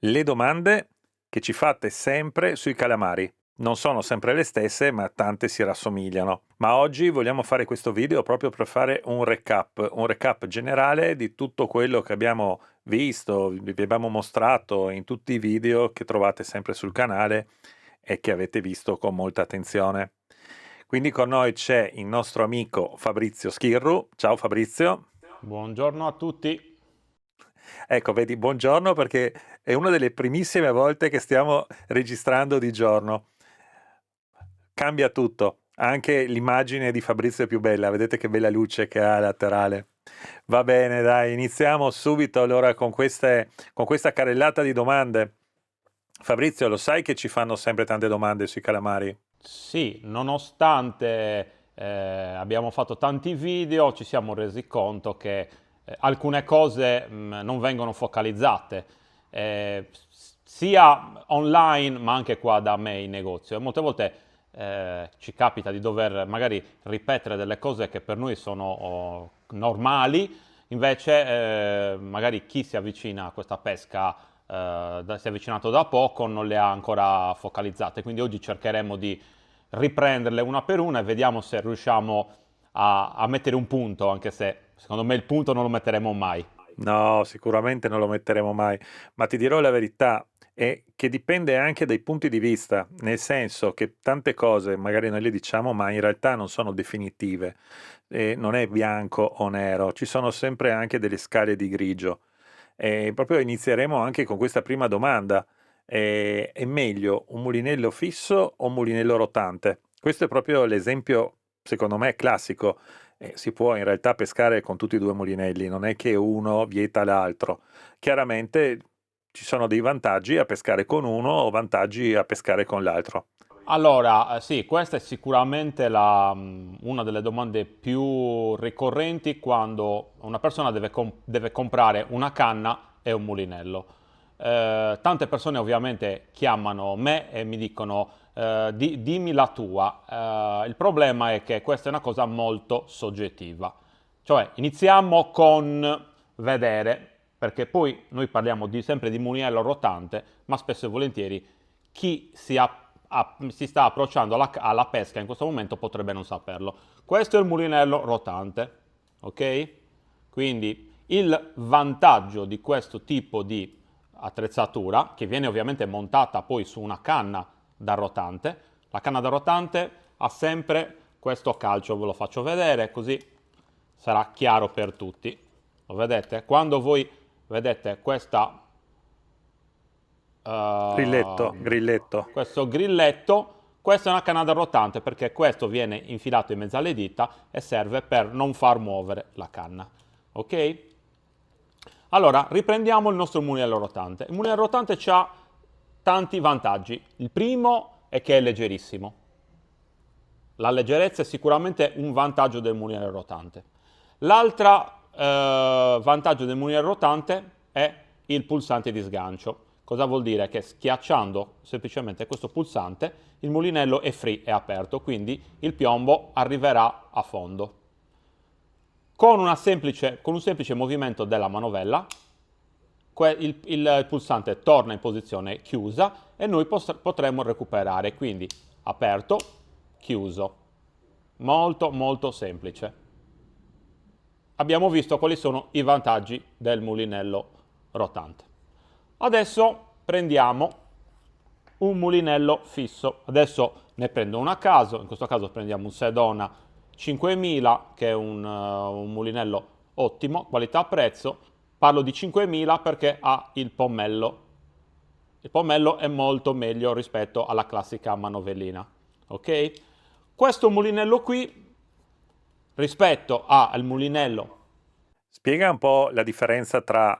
Le domande che ci fate sempre sui calamari. Non sono sempre le stesse, ma tante si rassomigliano. Ma oggi vogliamo fare questo video proprio per fare un recap generale di tutto quello che abbiamo visto, vi abbiamo mostrato in tutti i video che trovate sempre sul canale e che avete visto con molta attenzione. Quindi con noi c'è il nostro amico Fabrizio Schirru. Ciao Fabrizio. Buongiorno a tutti. Ecco, vedi, buongiorno perché è una delle primissime volte che stiamo registrando di giorno. Cambia tutto, anche l'immagine di Fabrizio è più bella, vedete che bella luce che ha laterale. Va bene, dai, iniziamo subito allora con questa carrellata di domande. Fabrizio, lo sai che ci fanno sempre tante domande sui calamari? Sì, nonostante abbiamo fatto tanti video, ci siamo resi conto che alcune cose non vengono focalizzate, sia online ma anche qua da me in negozio. E molte volte ci capita di dover magari ripetere delle cose che per noi sono normali, invece magari chi si avvicina a questa pesca si è avvicinato da poco, non le ha ancora focalizzate, quindi oggi cercheremo di riprenderle una per una e vediamo se riusciamo a mettere un punto, anche se secondo me il punto non lo metteremo mai. No, sicuramente non lo metteremo mai, ma ti dirò la verità, è che dipende anche dai punti di vista, nel senso che tante cose magari noi le diciamo, ma in realtà non sono definitive, non è bianco o nero, ci sono sempre anche delle scale di grigio. E proprio inizieremo anche con questa prima domanda. È meglio un mulinello fisso o un mulinello rotante? Questo è proprio l'esempio, secondo me, classico. Si può in realtà pescare con tutti e due i mulinelli, non è che uno vieta l'altro. Chiaramente ci sono dei vantaggi a pescare con uno o vantaggi a pescare con l'altro. Allora, sì, questa è sicuramente una delle domande più ricorrenti quando una persona deve comprare una canna e un mulinello. Tante persone ovviamente chiamano me e mi dicono dimmi la tua. Il problema è che questa è una cosa molto soggettiva. Cioè, iniziamo con vedere, perché poi noi parliamo sempre di mulinello rotante, ma spesso e volentieri chi si sta approcciando alla pesca in questo momento potrebbe non saperlo. Questo è il mulinello rotante, ok? Quindi il vantaggio di questo tipo di attrezzatura, che viene ovviamente montata poi su una canna da rotante, la canna da rotante ha sempre questo calcio, ve lo faccio vedere così sarà chiaro per tutti. Lo vedete? Quando voi vedete Grilletto, grilletto. questo grilletto, questa è una canna rotante perché questo viene infilato in mezzo alle dita e serve per non far muovere la canna. Ok? Allora, riprendiamo il nostro mulinello rotante. Il mulinello rotante ha tanti vantaggi. Il primo è che è leggerissimo. La leggerezza è sicuramente un vantaggio del mulinello rotante. L'altro vantaggio del mulinello rotante è il pulsante di sgancio. Cosa vuol dire? Che schiacciando semplicemente questo pulsante il mulinello è free, è aperto, quindi il piombo arriverà a fondo. Con un semplice movimento della manovella il pulsante torna in posizione chiusa e noi potremo recuperare, quindi aperto, chiuso. Molto molto semplice. Abbiamo visto quali sono i vantaggi del mulinello rotante. Adesso prendiamo un mulinello fisso. Adesso ne prendo uno a caso, in questo caso prendiamo un Sedona 5000 che è un mulinello ottimo, qualità-prezzo. Parlo di 5000 perché ha il pommello. Il pommello è molto meglio rispetto alla classica manovellina. Ok? Questo mulinello qui rispetto al mulinello. Spiega un po' la differenza tra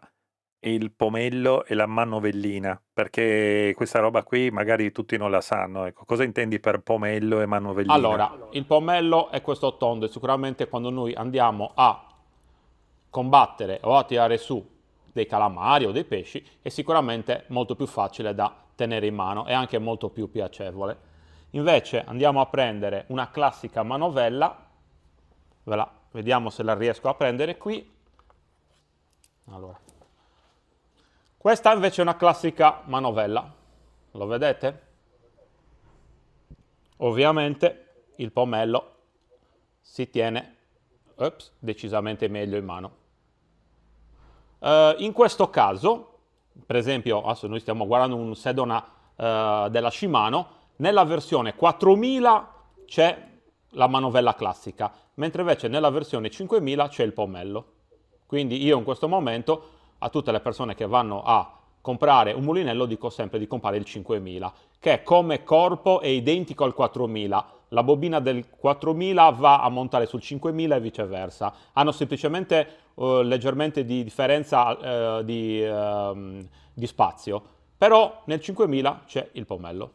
il pomello e la manovellina, perché questa roba qui magari tutti non la sanno. Ecco, cosa intendi per pomello e manovellina? Allora, il pomello è questo tondo e sicuramente quando noi andiamo a combattere o a tirare su dei calamari o dei pesci è sicuramente molto più facile da tenere in mano e anche molto più piacevole. Invece andiamo a prendere una classica manovella, vediamo se la riesco a prendere qui. Allora, Questa invece è una classica manovella, lo vedete? Ovviamente il pomello si tiene decisamente meglio in mano. In questo caso, per esempio, adesso noi stiamo guardando un Sedona della Shimano, nella versione 4000 c'è la manovella classica, mentre invece nella versione 5000 c'è il pomello. Quindi io in questo momento a tutte le persone che vanno a comprare un mulinello dico sempre di comprare il 5000, che come corpo è identico al 4000. La bobina del 4000 va a montare sul 5000 e viceversa. Hanno semplicemente leggermente di differenza di spazio, però nel 5000 c'è il pomello.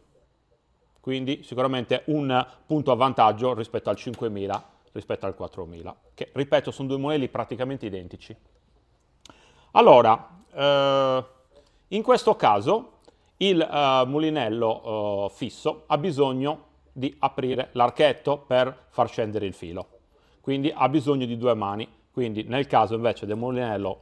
Quindi sicuramente un punto a vantaggio rispetto al 5000, rispetto al 4000, che ripeto sono due modelli praticamente identici. Allora, in questo caso il mulinello fisso ha bisogno di aprire l'archetto per far scendere il filo, quindi ha bisogno di due mani, quindi nel caso invece del mulinello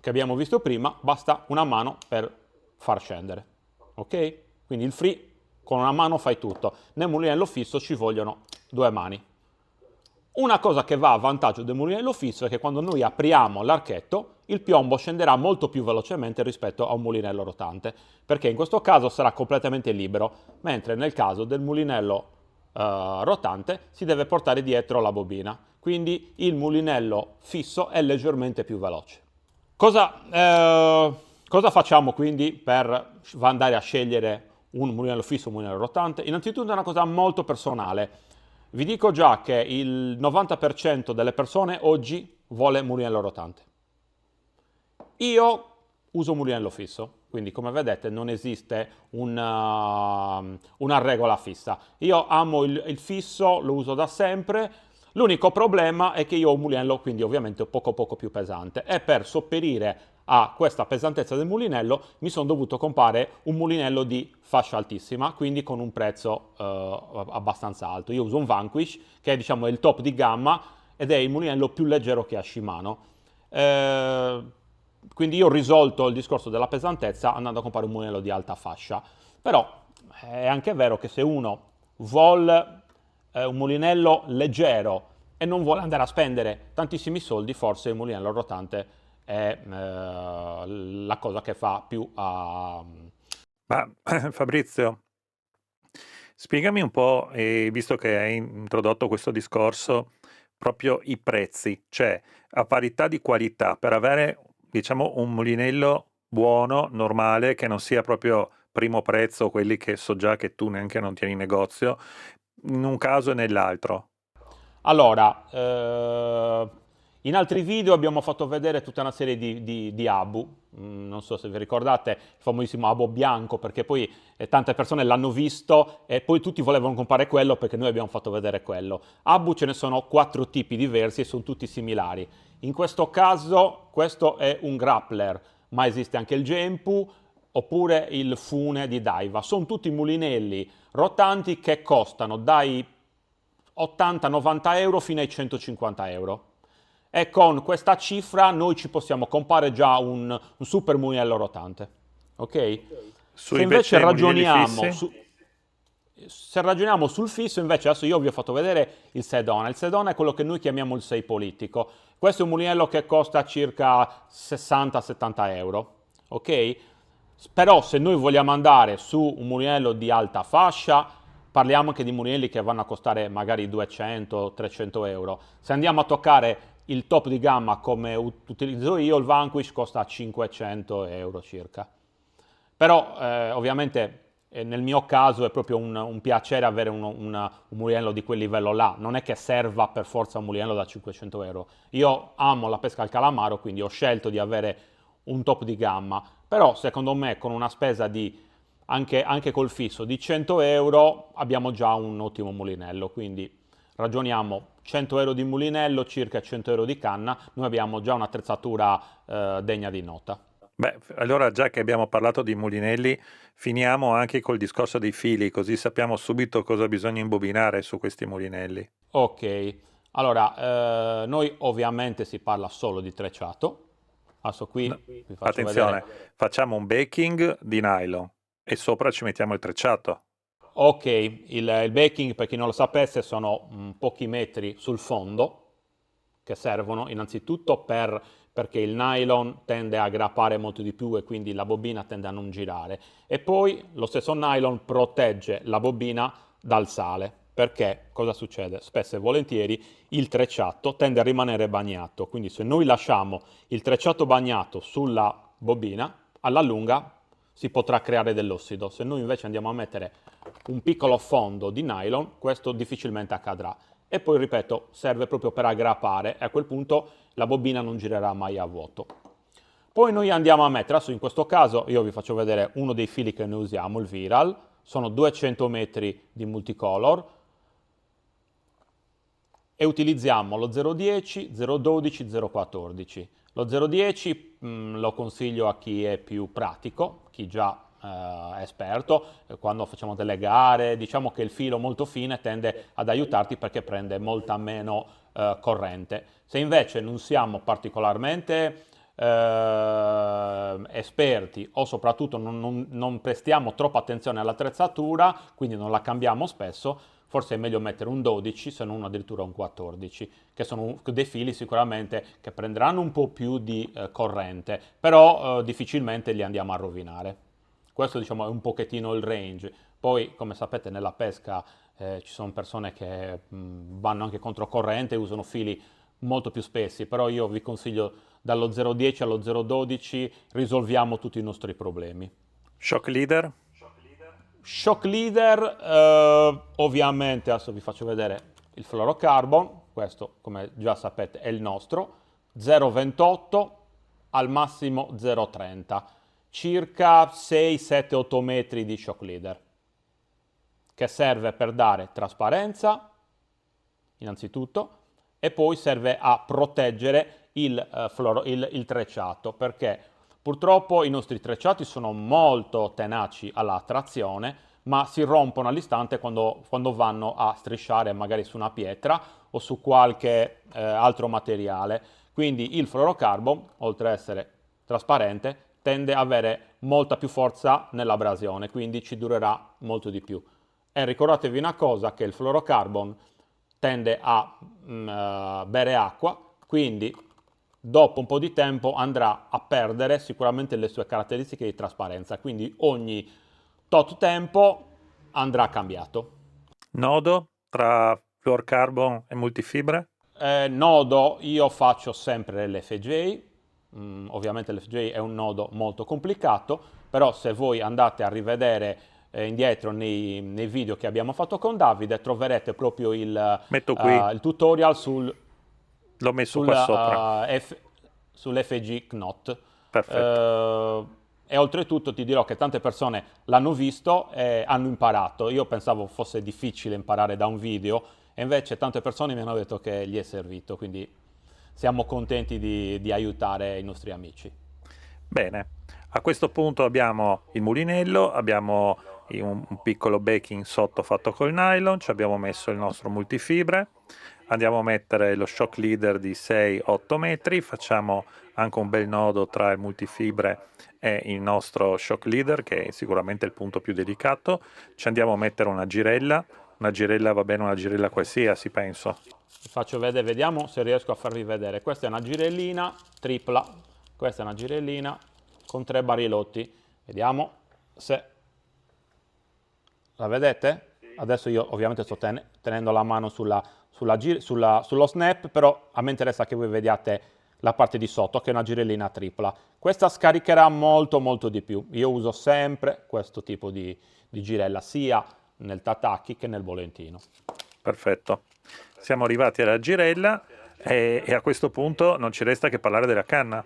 che abbiamo visto prima basta una mano per far scendere, ok? Quindi il free con una mano fai tutto, nel mulinello fisso ci vogliono due mani. Una cosa che va a vantaggio del mulinello fisso è che quando noi apriamo l'archetto, il piombo scenderà molto più velocemente rispetto a un mulinello rotante, perché in questo caso sarà completamente libero, mentre nel caso del mulinello rotante si deve portare dietro la bobina. Quindi il mulinello fisso è leggermente più veloce. Cosa facciamo quindi per andare a scegliere un mulinello fisso o un mulinello rotante? Innanzitutto è una cosa molto personale. Vi dico già che il 90% delle persone oggi vuole mulinello rotante. Io uso un mulinello fisso, quindi come vedete non esiste una regola fissa. Io amo il fisso, lo uso da sempre. L'unico problema è che io ho un mulinello, quindi ovviamente poco più pesante, e per sopperire a questa pesantezza del mulinello mi sono dovuto comprare un mulinello di fascia altissima, quindi con un prezzo abbastanza alto. Io uso un Vanquish, che diciamo, è il top di gamma ed è il mulinello più leggero che ha Shimano. Quindi io ho risolto il discorso della pesantezza andando a comprare un mulinello di alta fascia. Però è anche vero che se uno vuole un mulinello leggero e non vuole andare a spendere tantissimi soldi, forse il mulinello rotante è la cosa che fa più a... Ma Fabrizio, spiegami un po', visto che hai introdotto questo discorso, proprio i prezzi, cioè a parità di qualità, per avere, diciamo, un mulinello buono, normale, che non sia proprio primo prezzo, quelli che so già che tu neanche non tieni in negozio, in un caso e nell'altro. Allora, in altri video abbiamo fatto vedere tutta una serie di Abu. Non so se vi ricordate il famosissimo Abu bianco, perché poi tante persone l'hanno visto e poi tutti volevano comprare quello perché noi abbiamo fatto vedere quello. Abu ce ne sono 4 tipi diversi e sono tutti similari. In questo caso questo è un grappler, ma esiste anche il Gempu oppure il Fune di Daiwa. Sono tutti mulinelli rotanti che costano dai 80-90 euro fino ai 150 euro. E con questa cifra noi ci possiamo comprare già un super mulinello rotante. Ok? Su Se invece invece i mulinelli fissi? se ragioniamo sul fisso, invece adesso io vi ho fatto vedere il Sedona. Il Sedona è quello che noi chiamiamo il 6 politico. Questo è un mulinello che costa circa 60-70 euro. Ok? Però se noi vogliamo andare su un mulinello di alta fascia, parliamo anche di mulinelli che vanno a costare magari 200-300 euro. Se andiamo a toccare il top di gamma come utilizzo io, il Vanquish costa 500 euro circa. Però ovviamente nel mio caso è proprio un piacere avere un mulinello di quel livello là, non è che serva per forza un mulinello da 500 euro. Io amo la pesca al calamaro, quindi ho scelto di avere un top di gamma, però secondo me con una spesa di anche col fisso di 100 euro abbiamo già un ottimo mulinello, quindi ragioniamo 100 euro di mulinello, circa 100 euro di canna, noi abbiamo già un'attrezzatura degna di nota. Beh, allora già che abbiamo parlato di mulinelli, finiamo anche col discorso dei fili, così sappiamo subito cosa bisogna imbobinare su questi mulinelli. Ok, allora noi ovviamente si parla solo di trecciato, Adesso qui No, vi faccio attenzione, vedere. facciamo un baking di nylon e sopra ci mettiamo il trecciato. Ok, il baking, per chi non lo sapesse, sono pochi metri sul fondo che servono innanzitutto perché il nylon tende a aggrappare molto di più e quindi la bobina tende a non girare. E poi lo stesso nylon protegge la bobina dal sale. Perché cosa succede? Spesso e volentieri il trecciato tende a rimanere bagnato, quindi se noi lasciamo il trecciato bagnato sulla bobina, alla lunga si potrà creare dell'ossido. Se noi invece andiamo a mettere un piccolo fondo di nylon, questo difficilmente accadrà. E poi, ripeto, serve proprio per aggrappare e a quel punto la bobina non girerà mai a vuoto. Poi noi andiamo a mettere, adesso in questo caso io vi faccio vedere uno dei fili che noi usiamo, il Viral, sono 200 metri di multicolor e utilizziamo lo 010, 012, 014. Lo 010 lo consiglio a chi è più pratico, chi già è esperto, quando facciamo delle gare, diciamo che il filo molto fine tende ad aiutarti perché prende molta meno corrente. Se invece non siamo particolarmente esperti o soprattutto non prestiamo troppa attenzione all'attrezzatura, quindi non la cambiamo spesso, forse è meglio mettere un 12 se non addirittura un 14, che sono dei fili sicuramente che prenderanno un po' più di corrente, però difficilmente li andiamo a rovinare. Questo diciamo è un pochettino il range. Poi, come sapete, nella pesca ci sono persone che vanno anche controcorrente e usano fili molto più spessi, però io vi consiglio dallo 0,10 allo 0,12 risolviamo tutti i nostri problemi. Shock leader? Shock leader, ovviamente, adesso vi faccio vedere il fluorocarbon, questo come già sapete è il nostro, 0,28 al massimo 0,30, circa 6, 7, 8 metri di shock leader, che serve per dare trasparenza, innanzitutto, e poi serve a proteggere il trecciato, perché purtroppo i nostri trecciati sono molto tenaci alla trazione, ma si rompono all'istante quando vanno a strisciare magari su una pietra o su qualche altro materiale. Quindi il fluorocarbon, oltre ad essere trasparente, tende ad avere molta più forza nell'abrasione, quindi ci durerà molto di più. E ricordatevi una cosa, che il fluorocarbon tende a bere acqua, quindi dopo un po' di tempo andrà a perdere sicuramente le sue caratteristiche di trasparenza, quindi ogni tot tempo andrà cambiato. Nodo tra fluorocarbon e multifibre? Nodo io faccio sempre l'FJ, ovviamente l'FJ è un nodo molto complicato, però se voi andate a rivedere indietro nei video che abbiamo fatto con Davide troverete proprio Metto qui, il tutorial l'ho messo sul, qua sopra. sull'FG Knot. Perfetto. E oltretutto ti dirò che tante persone l'hanno visto e hanno imparato. Io pensavo fosse difficile imparare da un video e invece tante persone mi hanno detto che gli è servito, quindi siamo contenti di aiutare i nostri amici. Bene, a questo punto abbiamo il mulinello, abbiamo un piccolo backing sotto fatto col nylon, ci abbiamo messo il nostro multifibre, andiamo a mettere lo shock leader di 6-8 metri, facciamo anche un bel nodo tra il multifibre e il nostro shock leader, che è sicuramente il punto più delicato, ci andiamo a mettere una girella va bene, una girella qualsiasi penso. Vi faccio vedere, vediamo se riesco a farvi vedere. Questa è una girellina tripla, questa è una girellina con 3 barilotti. Vediamo se la vedete? Adesso io ovviamente sto tenendo la mano sullo snap, però a me interessa che voi vediate la parte di sotto, che è una girellina tripla. Questa scaricherà molto molto di più. Io uso sempre questo tipo di girella, sia nel tataki che nel volantino. Perfetto. Siamo arrivati alla girella e a questo punto non ci resta che parlare della canna.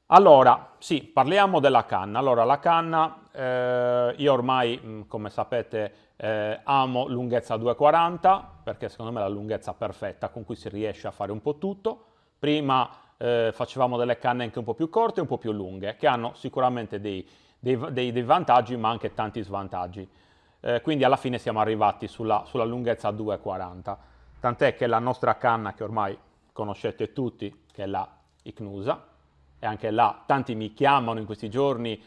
Allora, sì, parliamo della canna. Allora, la canna, io ormai, come sapete, amo lunghezza 2,40 perché secondo me è la lunghezza perfetta con cui si riesce a fare un po' tutto. Prima facevamo delle canne anche un po' più corte e un po' più lunghe, che hanno sicuramente dei vantaggi, ma anche tanti svantaggi. Quindi alla fine siamo arrivati sulla lunghezza 2,40. Tant'è che la nostra canna, che ormai conoscete tutti, che è la Icnusa, e anche là tanti mi chiamano in questi giorni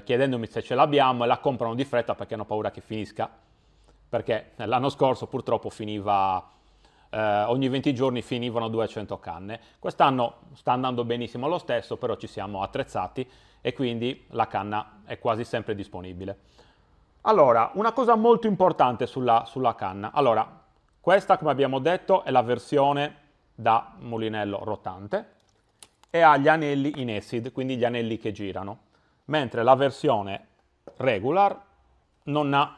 chiedendomi se ce l'abbiamo e la comprano di fretta perché hanno paura che finisca, perché l'anno scorso purtroppo finiva, ogni 20 giorni finivano 200 canne. Quest'anno sta andando benissimo lo stesso, però ci siamo attrezzati e quindi la canna è quasi sempre disponibile. Allora, una cosa molto importante sulla canna. Allora, questa, come abbiamo detto, è la versione da mulinello rotante e ha gli anelli in acid, quindi gli anelli che girano, mentre la versione regular non ha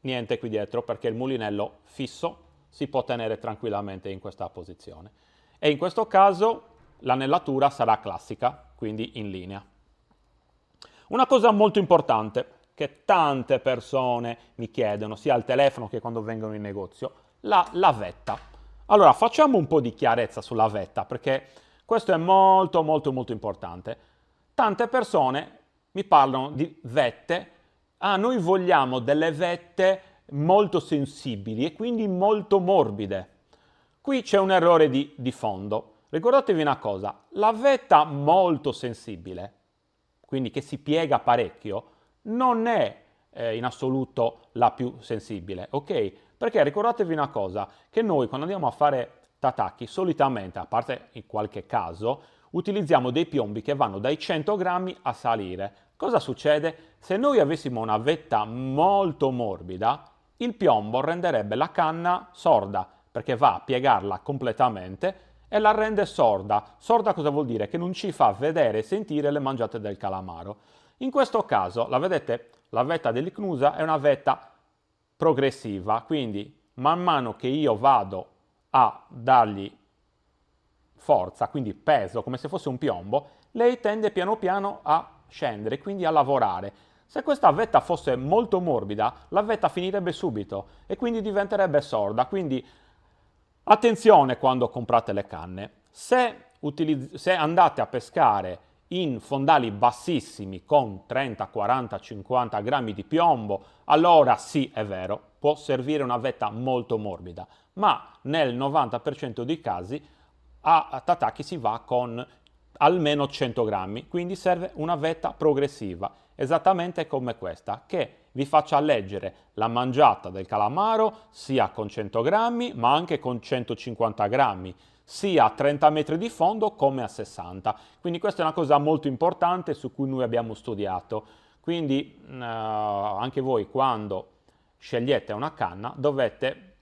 niente qui dietro perché il mulinello fisso si può tenere tranquillamente in questa posizione. E in questo caso l'anellatura sarà classica, quindi in linea. Una cosa molto importante che tante persone mi chiedono, sia al telefono che quando vengono in negozio, la vetta. Allora, facciamo un po' di chiarezza sulla vetta, perché questo è molto molto molto importante. Tante persone mi parlano di vette, noi vogliamo delle vette molto sensibili e quindi molto morbide. Qui c'è un errore di fondo. Ricordatevi una cosa, la vetta molto sensibile, quindi che si piega parecchio, non è in assoluto la più sensibile, ok? Perché ricordatevi una cosa, che noi quando andiamo a fare tataki, solitamente, a parte in qualche caso, utilizziamo dei piombi che vanno dai 100 grammi a salire. Cosa succede? Se noi avessimo una vetta molto morbida, il piombo renderebbe la canna sorda, perché va a piegarla completamente e la rende sorda. Sorda cosa vuol dire? Che non ci fa vedere e sentire le mangiate del calamaro. In questo caso, la vedete, la vetta dell'icnusa è una vetta progressiva, quindi man mano che io vado a dargli forza, quindi peso, come se fosse un piombo, lei tende piano piano a scendere, quindi a lavorare. Se questa vetta fosse molto morbida, la vetta finirebbe subito e quindi diventerebbe sorda. Quindi attenzione quando comprate le canne. Se andate a pescare in fondali bassissimi con 30, 40, 50 grammi di piombo, allora sì, è vero, può servire una vetta molto morbida, ma nel 90% dei casi a tataki si va con almeno 100 grammi, quindi serve una vetta progressiva, esattamente come questa, che vi faccia leggere la mangiata del calamaro sia con 100 grammi, ma anche con 150 grammi, sia a 30 metri di fondo come a 60. Quindi questa è una cosa molto importante su cui noi abbiamo studiato. Quindi anche voi quando scegliete una canna dovete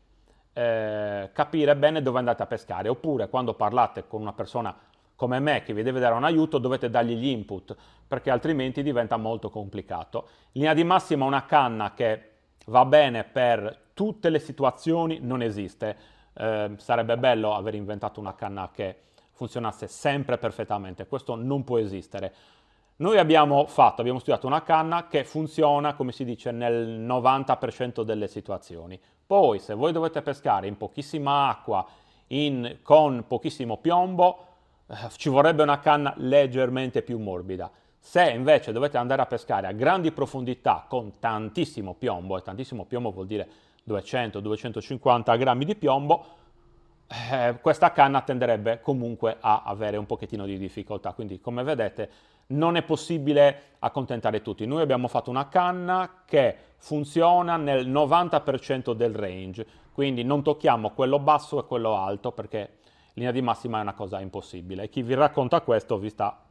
capire bene dove andate a pescare, oppure quando parlate con una persona come me che vi deve dare un aiuto dovete dargli gli input, perché altrimenti diventa molto complicato. In linea di massima una canna che va bene per tutte le situazioni non esiste. Sarebbe bello aver inventato una canna che funzionasse sempre perfettamente, questo non può esistere. Noi abbiamo studiato una canna che funziona, come si dice, nel 90% delle situazioni. Poi, se voi dovete pescare in pochissima acqua, con pochissimo piombo, ci vorrebbe una canna leggermente più morbida. Se invece dovete andare a pescare a grandi profondità con tantissimo piombo, e tantissimo piombo vuol dire 200-250 grammi di piombo, questa canna tenderebbe comunque a avere un pochettino di difficoltà. Quindi, come vedete, non è possibile accontentare tutti. Noi abbiamo fatto una canna che funziona nel 90% del range, quindi non tocchiamo quello basso e quello alto perché in linea di massima è una cosa impossibile. E chi vi racconta questo vi sta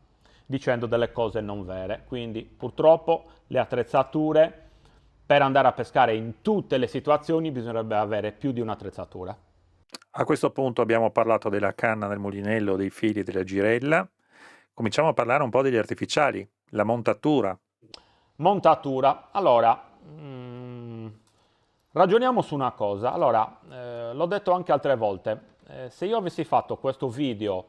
dicendo delle cose non vere. Quindi purtroppo le attrezzature per andare a pescare in tutte le situazioni bisognerebbe avere più di un'attrezzatura. A questo punto abbiamo parlato della canna, del mulinello, dei fili, della girella. Cominciamo a parlare un po' degli artificiali, la montatura. Montatura. Allora, ragioniamo su una cosa. Allora, l'ho detto anche altre volte. Se io avessi fatto questo video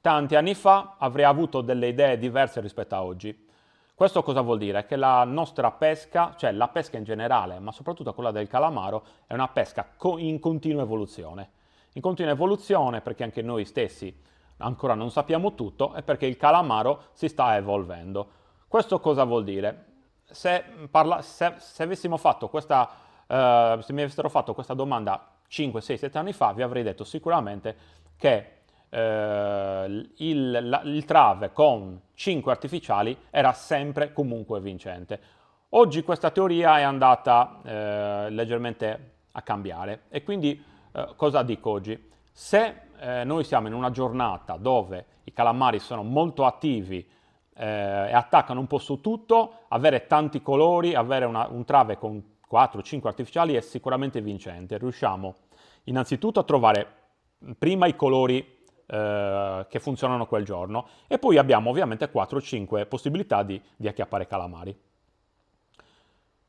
tanti anni fa, avrei avuto delle idee diverse rispetto a oggi. Questo cosa vuol dire? Che la nostra pesca, cioè la pesca in generale, ma soprattutto quella del calamaro, è una pesca in continua evoluzione. In continua evoluzione perché anche noi stessi ancora non sappiamo tutto e perché il calamaro si sta evolvendo. Questo cosa vuol dire? Se avessimo fatto se mi avessero fatto questa domanda 5, 6, 7 anni fa, vi avrei detto sicuramente che il trave con 5 artificiali era sempre comunque vincente. Oggi questa teoria è andata leggermente a cambiare e quindi cosa dico oggi? Se noi siamo in una giornata dove i calamari sono molto attivi e attaccano un po' su tutto, avere tanti colori, avere un trave con 4-5 artificiali è sicuramente vincente. Riusciamo innanzitutto a trovare prima i colori che funzionano quel giorno e poi abbiamo ovviamente 4-5 possibilità di acchiappare calamari.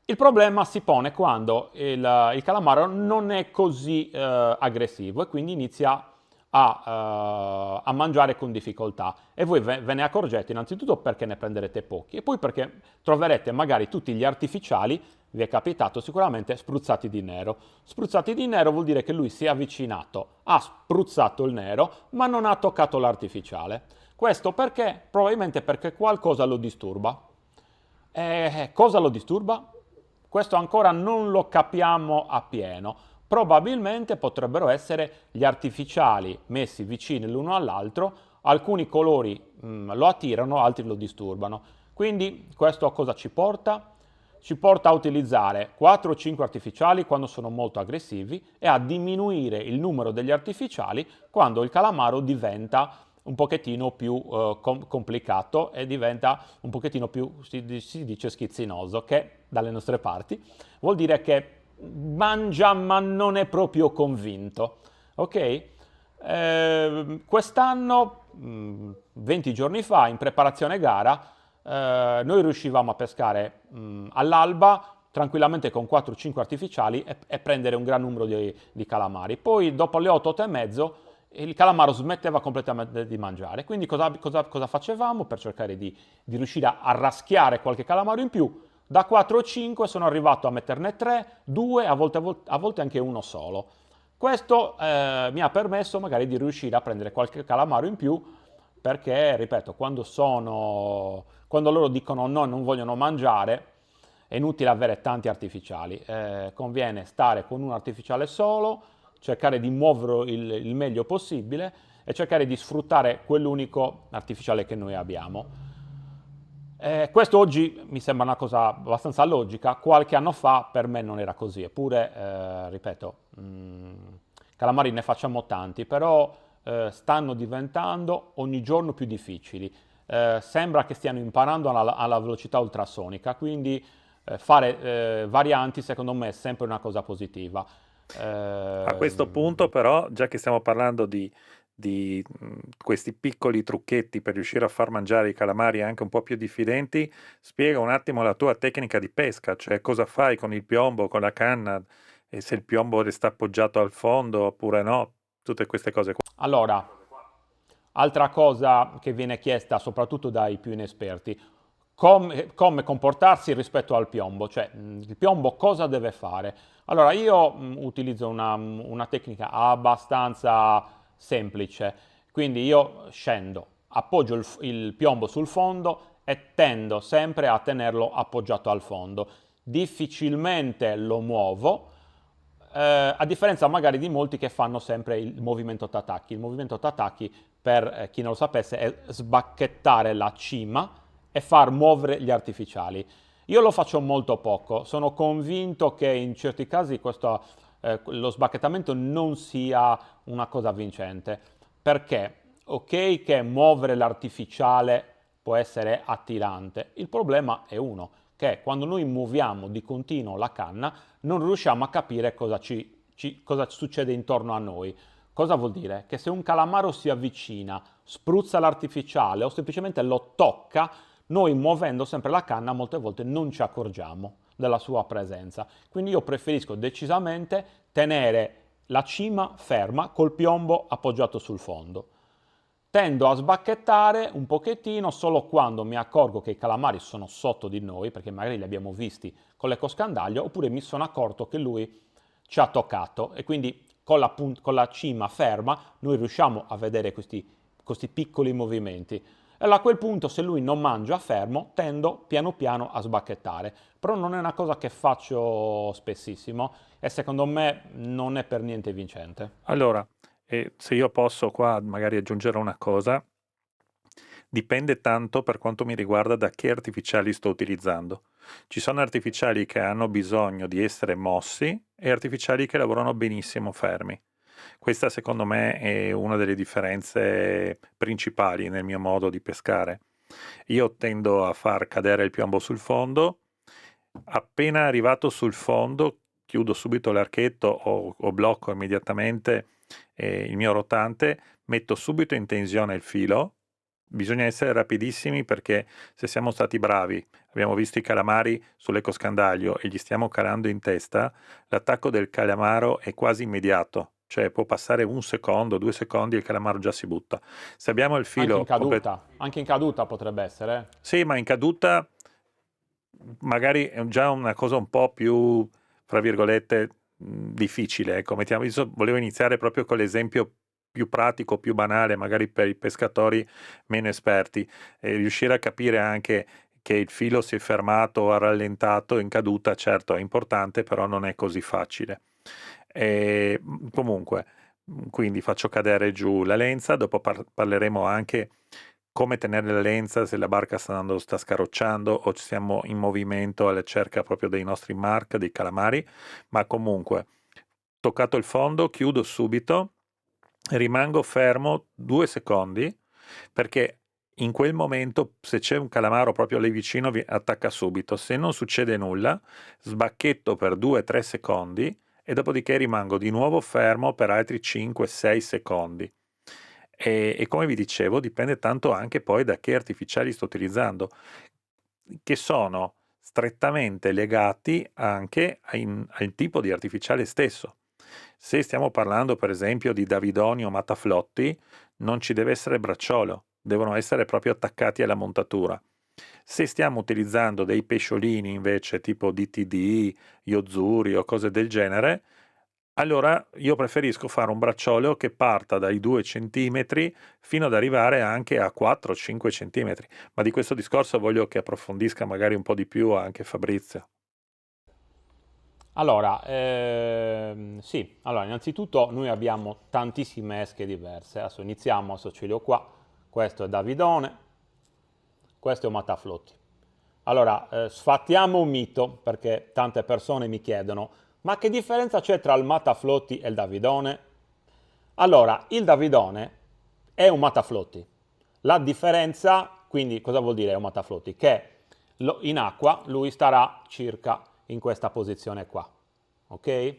Il problema si pone quando il calamaro non è così aggressivo e quindi inizia a mangiare con difficoltà e voi ve ne accorgete innanzitutto perché ne prenderete pochi e poi perché troverete magari tutti gli artificiali, vi è capitato sicuramente, spruzzati di nero. Spruzzati di nero vuol dire che lui si è avvicinato, ha spruzzato il nero ma non ha toccato l'artificiale. Questo perché? Probabilmente perché qualcosa lo disturba. Cosa lo disturba? Questo ancora non lo capiamo appieno. Probabilmente potrebbero essere gli artificiali messi vicini l'uno all'altro, alcuni colori lo attirano, altri lo disturbano. Quindi questo a cosa ci porta? Ci porta a utilizzare 4 o 5 artificiali quando sono molto aggressivi e a diminuire il numero degli artificiali quando il calamaro diventa un pochettino più complicato e diventa un pochettino più, si dice schizzinoso, che dalle nostre parti vuol dire che mangia ma non è proprio convinto, ok? Quest'anno, 20 giorni fa, in preparazione gara, noi riuscivamo a pescare all'alba tranquillamente con 4-5 artificiali e prendere un gran numero di calamari. Poi dopo le 8 e mezzo il calamaro smetteva completamente di mangiare. Quindi cosa facevamo per cercare di riuscire a raschiare qualche calamaro in più? Da 4 o 5 sono arrivato a metterne 3, 2, a volte anche uno solo. Questo mi ha permesso magari di riuscire a prendere qualche calamaro in più perché, ripeto, quando loro dicono no, non vogliono mangiare, è inutile avere tanti artificiali. Conviene stare con un artificiale solo, cercare di muoverlo il meglio possibile e cercare di sfruttare quell'unico artificiale che noi abbiamo. Questo oggi mi sembra una cosa abbastanza logica, qualche anno fa per me non era così, eppure, ripeto, calamari ne facciamo tanti, però stanno diventando ogni giorno più difficili. Sembra che stiano imparando alla velocità ultrasonica, quindi fare varianti secondo me è sempre una cosa positiva. A questo punto però, già che stiamo parlando di questi piccoli trucchetti per riuscire a far mangiare i calamari anche un po' più diffidenti, spiega un attimo la tua tecnica di pesca, cioè cosa fai con il piombo, con la canna, e se il piombo resta appoggiato al fondo oppure no, tutte queste cose qua. Allora, altra cosa che viene chiesta soprattutto dai più inesperti, come comportarsi rispetto al piombo, cioè il piombo cosa deve fare? Allora, io utilizzo una tecnica abbastanza semplice, quindi io scendo, appoggio il piombo sul fondo e tendo sempre a tenerlo appoggiato al fondo. Difficilmente lo muovo, a differenza magari di molti che fanno sempre il movimento tataki. Il movimento tataki, per chi non lo sapesse, è sbacchettare la cima e far muovere gli artificiali. Io lo faccio molto poco, sono convinto che in certi casi lo sbacchettamento non sia una cosa vincente, perché ok che muovere l'artificiale può essere attirante, il problema è uno, che quando noi muoviamo di continuo la canna non riusciamo a capire cosa succede intorno a noi. Cosa vuol dire? Che se un calamaro si avvicina, spruzza l'artificiale o semplicemente lo tocca, noi muovendo sempre la canna molte volte non ci accorgiamo della sua presenza. Quindi io preferisco decisamente tenere la cima ferma col piombo appoggiato sul fondo. Tendo a sbacchettare un pochettino solo quando mi accorgo che i calamari sono sotto di noi, perché magari li abbiamo visti con l'ecoscandaglio, oppure mi sono accorto che lui ci ha toccato e quindi con la cima ferma noi riusciamo a vedere questi piccoli movimenti. E a quel punto, se lui non mangia fermo, tendo piano piano a sbacchettare. Però non è una cosa che faccio spessissimo e secondo me non è per niente vincente. Allora, E se io posso qua magari aggiungere una cosa, dipende tanto per quanto mi riguarda da che artificiali sto utilizzando. Ci sono artificiali che hanno bisogno di essere mossi e artificiali che lavorano benissimo fermi. Questa secondo me è una delle differenze principali nel mio modo di pescare. Io tendo a far cadere il piombo sul fondo, appena arrivato sul fondo chiudo subito l'archetto o blocco immediatamente il mio rotante, metto subito in tensione il filo. Bisogna essere rapidissimi perché se siamo stati bravi, abbiamo visto i calamari sull'ecoscandaglio e gli stiamo calando in testa, l'attacco del calamaro è quasi immediato, cioè può passare 1 secondo, 2 secondi e il calamaro già si butta. Se abbiamo il filo Anche in caduta potrebbe essere. Sì, ma in caduta magari è già una cosa un po' più, fra virgolette, difficile. Ecco, volevo iniziare proprio con l'esempio più pratico, più banale, magari per i pescatori meno esperti, e riuscire a capire anche che il filo si è fermato o ha rallentato in caduta, certo è importante, però non è così facile. Comunque, quindi faccio cadere giù la lenza, dopo parleremo anche come tenere la lenza se la barca sta scarrocciando o siamo in movimento alla ricerca proprio dei nostri mark, dei calamari, ma comunque toccato il fondo chiudo subito, rimango fermo 2 secondi perché in quel momento se c'è un calamaro proprio lì vicino vi attacca subito, se non succede nulla sbacchetto per 2-3 secondi e dopodiché rimango di nuovo fermo per altri 5-6 secondi. E come vi dicevo, dipende tanto anche poi da che artificiali sto utilizzando, che sono strettamente legati anche al tipo di artificiale stesso. Se stiamo parlando per esempio di Davidoni o Mataflotti, non ci deve essere bracciolo, devono essere proprio attaccati alla montatura. Se stiamo utilizzando dei pesciolini invece tipo DTD, Yozuri o cose del genere, allora io preferisco fare un braccioleo che parta dai 2 centimetri fino ad arrivare anche a 4-5 centimetri. Ma di questo discorso voglio che approfondisca magari un po' di più anche Fabrizio. Allora, sì, allora innanzitutto noi abbiamo tantissime esche diverse. Adesso iniziamo, adesso ce li ho qua. Questo è Davidone, questo è Mataflotti. Allora, sfattiamo un mito perché tante persone mi chiedono: ma che differenza c'è tra il Mataflotti e il Davidone? Allora, il Davidone è un Mataflotti. La differenza, quindi, cosa vuol dire un Mataflotti? Che in acqua lui starà circa in questa posizione qua, ok?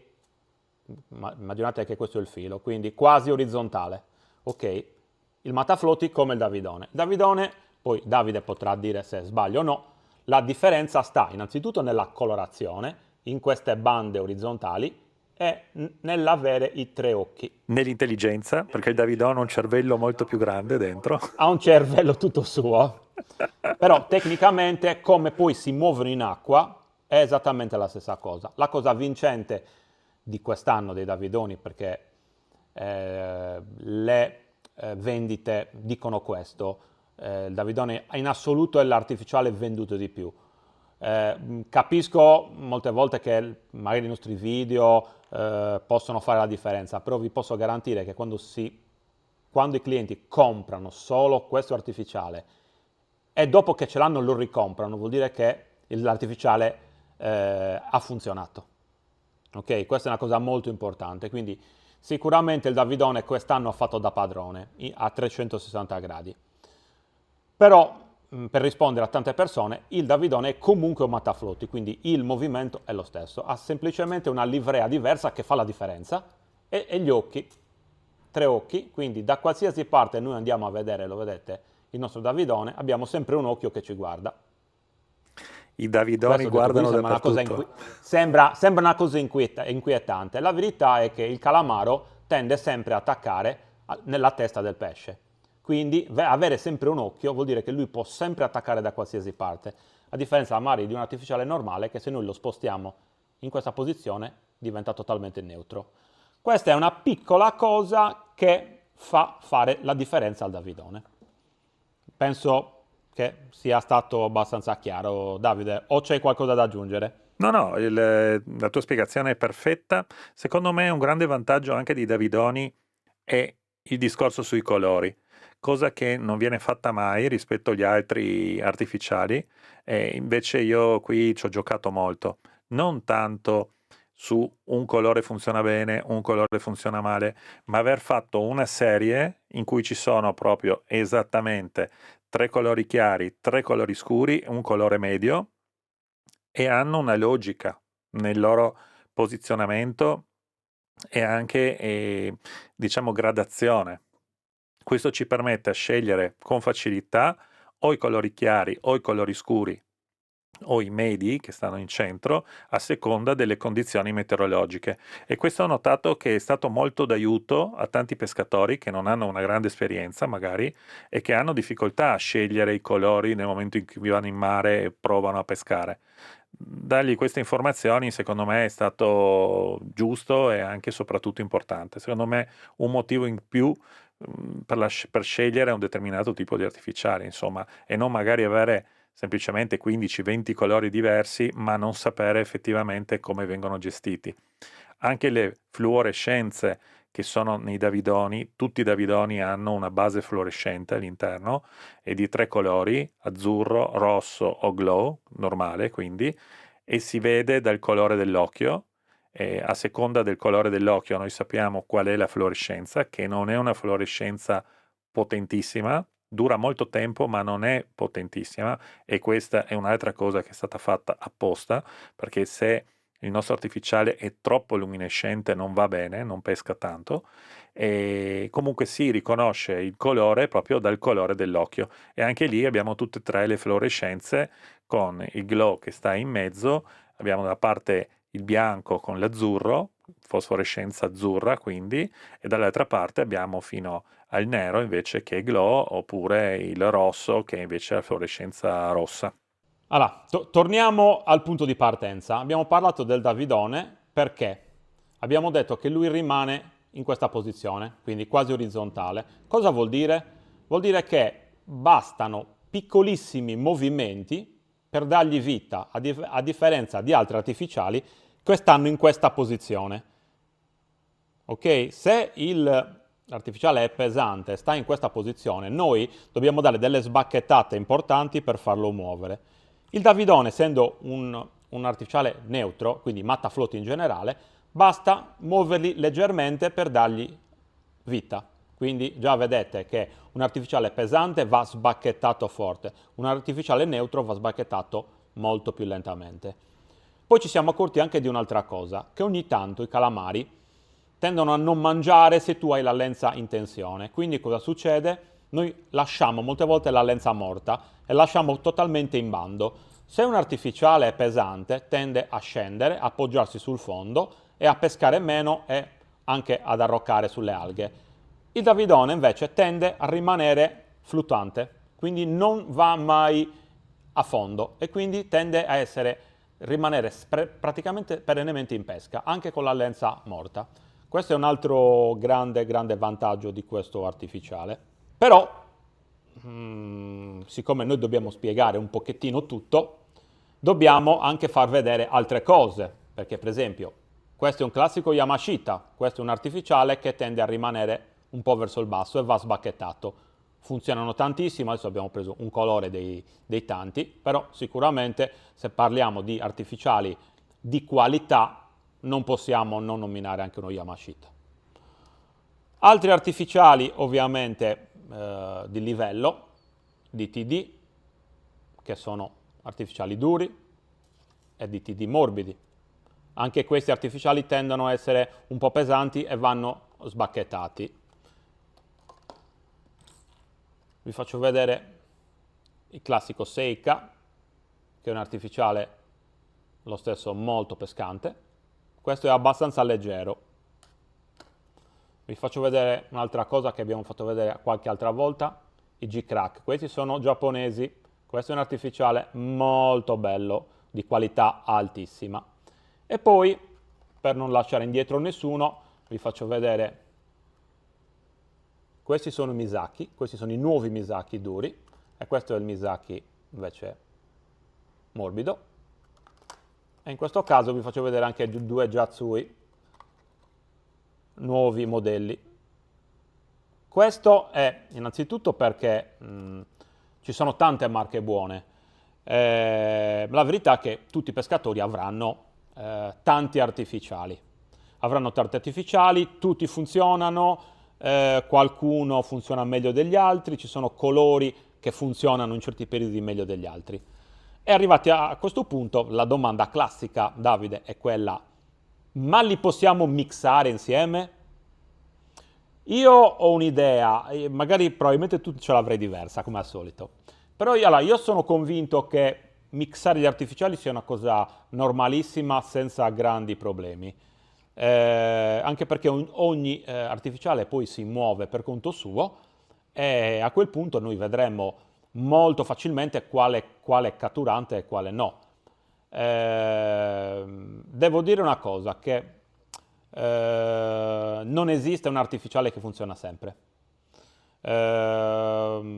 Immaginate che questo è il filo, quindi quasi orizzontale, ok? Il Mataflotti come il Davidone. Il Davidone, poi Davide potrà dire se sbaglio o no, la differenza sta innanzitutto nella colorazione, in queste bande orizzontali, e nell'avere i 3 occhi. Nell'intelligenza, perché il Davidone ha un cervello molto più grande dentro. Ha un cervello tutto suo, però tecnicamente come poi si muovono in acqua è esattamente la stessa cosa. La cosa vincente di quest'anno dei Davidoni, perché le vendite dicono questo, il Davidone in assoluto è l'artificiale venduto di più. Capisco molte volte che magari i nostri video possono fare la differenza, però vi posso garantire che quando i clienti comprano solo questo artificiale e dopo che ce l'hanno lo ricomprano, vuol dire che l'artificiale ha funzionato. Ok? Questa è una cosa molto importante. Quindi sicuramente il Davidone quest'anno ha fatto da padrone a 360 gradi. Però per rispondere a tante persone, il Davidone è comunque un Mataflotti, quindi il movimento è lo stesso, ha semplicemente una livrea diversa che fa la differenza e gli occhi, 3 occhi, quindi da qualsiasi parte noi andiamo a vedere, lo vedete, il nostro Davidone, abbiamo sempre un occhio che ci guarda. I Davidoni Questo detto così guardano dappertutto. sembra una cosa inquietante. La verità è che il calamaro tende sempre a attaccare nella testa del pesce. Quindi avere sempre un occhio vuol dire che lui può sempre attaccare da qualsiasi parte, a differenza magari di un artificiale normale che se noi lo spostiamo in questa posizione diventa totalmente neutro. Questa è una piccola cosa che fa fare la differenza al Davidone. Penso che sia stato abbastanza chiaro, Davide, o c'è qualcosa da aggiungere? No, la tua spiegazione è perfetta. Secondo me un grande vantaggio anche di Davidoni è il discorso sui colori, cosa che non viene fatta mai rispetto agli altri artificiali, e invece io qui ci ho giocato molto, non tanto su un colore funziona bene, un colore funziona male, ma aver fatto una serie in cui ci sono proprio esattamente tre colori chiari, tre colori scuri e un colore medio, e hanno una logica nel loro posizionamento e anche, diciamo, gradazione. Questo ci permette a scegliere con facilità o i colori chiari o i colori scuri o i medi che stanno in centro a seconda delle condizioni meteorologiche, e questo ho notato che è stato molto d'aiuto a tanti pescatori che non hanno una grande esperienza magari e che hanno difficoltà a scegliere i colori nel momento in cui vanno in mare e provano a pescare. Dargli queste informazioni secondo me è stato giusto e anche e soprattutto importante. Secondo me un motivo in più per scegliere un determinato tipo di artificiale, insomma, e non magari avere semplicemente 15-20 colori diversi, ma non sapere effettivamente come vengono gestiti. Anche le fluorescenze che sono nei Davidoni, tutti i Davidoni hanno una base fluorescente all'interno e di tre colori, azzurro, rosso o glow, normale quindi, e si vede dal colore dell'occhio. E a seconda del colore dell'occhio noi sappiamo qual è la fluorescenza, che non è una fluorescenza potentissima, dura molto tempo ma non è potentissima, e questa è un'altra cosa che è stata fatta apposta, perché se il nostro artificiale è troppo luminescente non va bene, non pesca tanto, e comunque si riconosce il colore proprio dal colore dell'occhio, e anche lì abbiamo tutte e tre le fluorescenze con il glow che sta in mezzo, abbiamo da parte il bianco con l'azzurro, fosforescenza azzurra quindi, e dall'altra parte abbiamo fino al nero invece che è glow, oppure il rosso che invece è la fluorescenza rossa. Allora, torniamo al punto di partenza. Abbiamo parlato del Davidone perché abbiamo detto che lui rimane in questa posizione, quindi quasi orizzontale. Cosa vuol dire? Vuol dire che bastano piccolissimi movimenti per dargli vita, a differenza di altri artificiali che stanno in questa posizione. Ok? Se l'artificiale è pesante, sta in questa posizione, noi dobbiamo dare delle sbacchettate importanti per farlo muovere. Il Davidone, essendo un artificiale neutro, quindi matta float in generale, basta muoverli leggermente per dargli vita. Quindi già vedete che un artificiale pesante va sbacchettato forte, un artificiale neutro va sbacchettato molto più lentamente. Poi ci siamo accorti anche di un'altra cosa, che ogni tanto i calamari tendono a non mangiare se tu hai la lenza in tensione. Quindi cosa succede? Noi lasciamo molte volte la lenza morta e lasciamo totalmente in bando. Se un artificiale è pesante, tende a scendere, a appoggiarsi sul fondo e a pescare meno e anche ad arroccare sulle alghe. Il Davidone invece tende a rimanere fluttuante, quindi non va mai a fondo e quindi tende a rimanere praticamente perennemente in pesca, anche con la lenza morta. Questo è un altro grande, grande vantaggio di questo artificiale. Però, siccome noi dobbiamo spiegare un pochettino tutto, dobbiamo anche far vedere altre cose, perché per esempio questo è un classico Yamashita, questo è un artificiale che tende a rimanere un po' verso il basso e va sbacchettato. Funzionano tantissimo, adesso abbiamo preso un colore dei tanti, però sicuramente se parliamo di artificiali di qualità non possiamo non nominare anche uno Yamashita. Altri artificiali ovviamente di livello, DTD, che sono artificiali duri, e DTD morbidi. Anche questi artificiali tendono a essere un po' pesanti e vanno sbacchettati. Vi faccio vedere il classico Seika, che è un artificiale lo stesso molto pescante. Questo è abbastanza leggero. Vi faccio vedere un'altra cosa che abbiamo fatto vedere qualche altra volta, i G-Crack. Questi sono giapponesi, questo è un artificiale molto bello, di qualità altissima. E poi, per non lasciare indietro nessuno, vi faccio vedere, questi sono i Misaki, questi sono i nuovi Misaki duri, e questo è il Misaki invece morbido. E in questo caso vi faccio vedere anche due Jatsui, nuovi modelli. Questo è innanzitutto perché ci sono tante marche buone. La verità è che tutti i pescatori avranno tanti artificiali. Avranno tanti artificiali, tutti funzionano, qualcuno funziona meglio degli altri, ci sono colori che funzionano in certi periodi meglio degli altri. E arrivati a questo punto, la domanda classica, Davide, è quella: ma li possiamo mixare insieme? Io ho un'idea, magari probabilmente tu ce l'avrai diversa come al solito, però io sono convinto che mixare gli artificiali sia una cosa normalissima senza grandi problemi. Anche perché ogni artificiale poi si muove per conto suo e a quel punto noi vedremo molto facilmente quale è catturante e quale no. Devo dire una cosa, che non esiste un artificiale che funziona sempre. Anche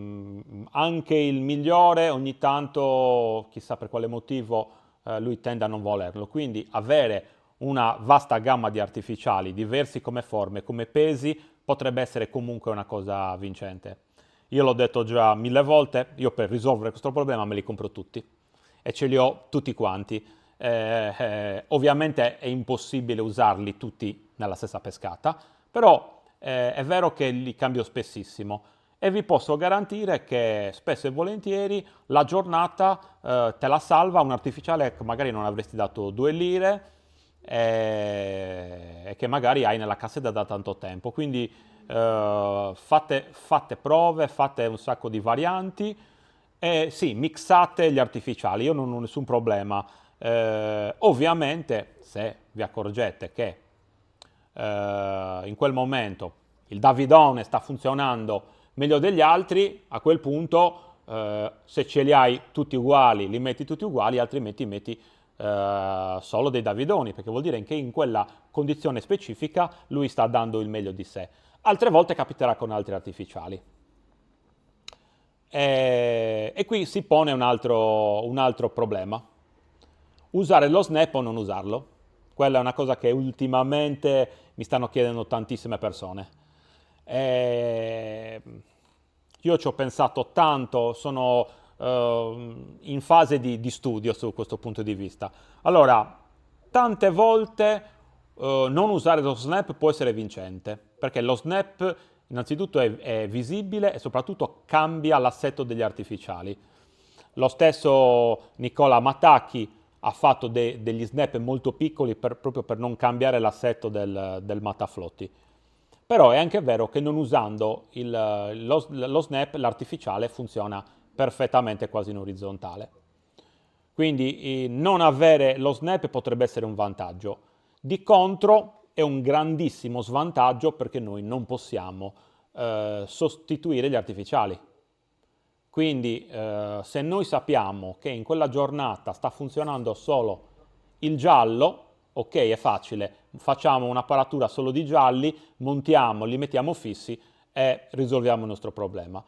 il migliore ogni tanto, chissà per quale motivo, lui tende a non volerlo. Quindi avere una vasta gamma di artificiali, diversi come forme, come pesi, potrebbe essere comunque una cosa vincente. Io l'ho detto già 1000 volte, io per risolvere questo problema me li compro tutti e ce li ho tutti quanti. Ovviamente è impossibile usarli tutti nella stessa pescata, però è vero che li cambio spessissimo e vi posso garantire che spesso e volentieri la giornata te la salva un artificiale che magari non avresti dato 2 lire e che magari hai nella cassetta da tanto tempo. Quindi fate prove, fate un sacco di varianti e sì, mixate gli artificiali, io non ho nessun problema. Ovviamente, se vi accorgete che in quel momento il Davidone sta funzionando meglio degli altri, a quel punto se ce li hai tutti uguali, li metti tutti uguali, altrimenti metti solo dei Davidoni, perché vuol dire che in quella condizione specifica lui sta dando il meglio di sé. Altre volte capiterà con altri artificiali. E qui si pone un altro problema. Usare lo snap o non usarlo? Quella è una cosa che ultimamente mi stanno chiedendo tantissime persone. E io ci ho pensato tanto, sono in fase di studio su questo punto di vista. Allora, tante volte non usare lo snap può essere vincente, perché lo snap innanzitutto è visibile e soprattutto cambia l'assetto degli artificiali. Lo stesso Nicola Matacchi ha fatto degli snap molto piccoli proprio per non cambiare l'assetto del mataflotti. Però è anche vero che non usando lo snap l'artificiale funziona perfettamente quasi in orizzontale. Quindi non avere lo snap potrebbe essere un vantaggio. Di contro è un grandissimo svantaggio perché noi non possiamo sostituire gli artificiali. Quindi se noi sappiamo che in quella giornata sta funzionando solo il giallo, ok, è facile, facciamo un'apparatura solo di gialli, montiamo, li mettiamo fissi e risolviamo il nostro problema.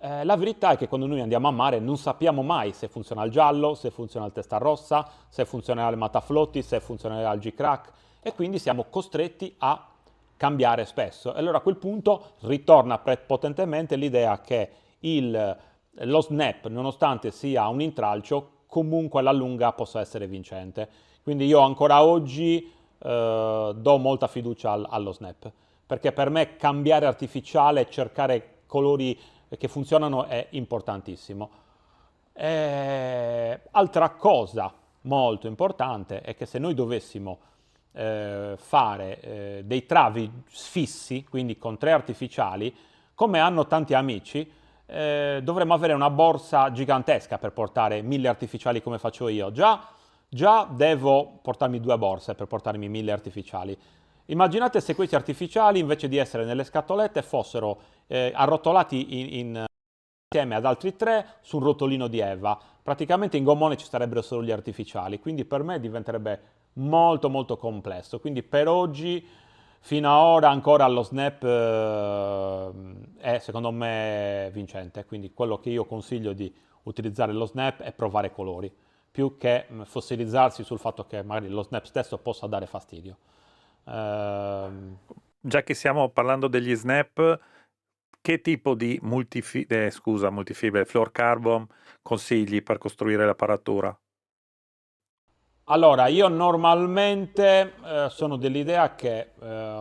La verità è che quando noi andiamo a mare non sappiamo mai se funziona il giallo, se funziona il testa rossa, se funzionerà il mataflotti, se funzionerà il G-Crack e quindi siamo costretti a cambiare spesso. E allora a quel punto ritorna prepotentemente l'idea che lo snap, nonostante sia un intralcio, comunque alla lunga possa essere vincente. Quindi io ancora oggi do molta fiducia allo snap, perché per me cambiare artificiale, cercare colori che funzionano è importantissimo. Altra cosa molto importante è che se noi dovessimo fare dei travi fissi, quindi con 3 artificiali, come hanno tanti amici, dovremmo avere una borsa gigantesca per portare 1000 artificiali come faccio io. Già devo portarmi 2 borse per portarmi 1000 artificiali. Immaginate se questi artificiali, invece di essere nelle scatolette, fossero arrotolati insieme ad altri 3 su un rotolino di Eva. Praticamente in gommone ci sarebbero solo gli artificiali, quindi per me diventerebbe molto molto complesso. Quindi per oggi, fino ad ora, ancora lo snap è secondo me vincente. Quindi quello che io consiglio di utilizzare lo snap è provare colori, più che fossilizzarsi sul fatto che magari lo snap stesso possa dare fastidio. già che stiamo parlando degli snap, che tipo di multifibre, fluorocarbon consigli per costruire l'apparatura? Allora, io normalmente sono dell'idea che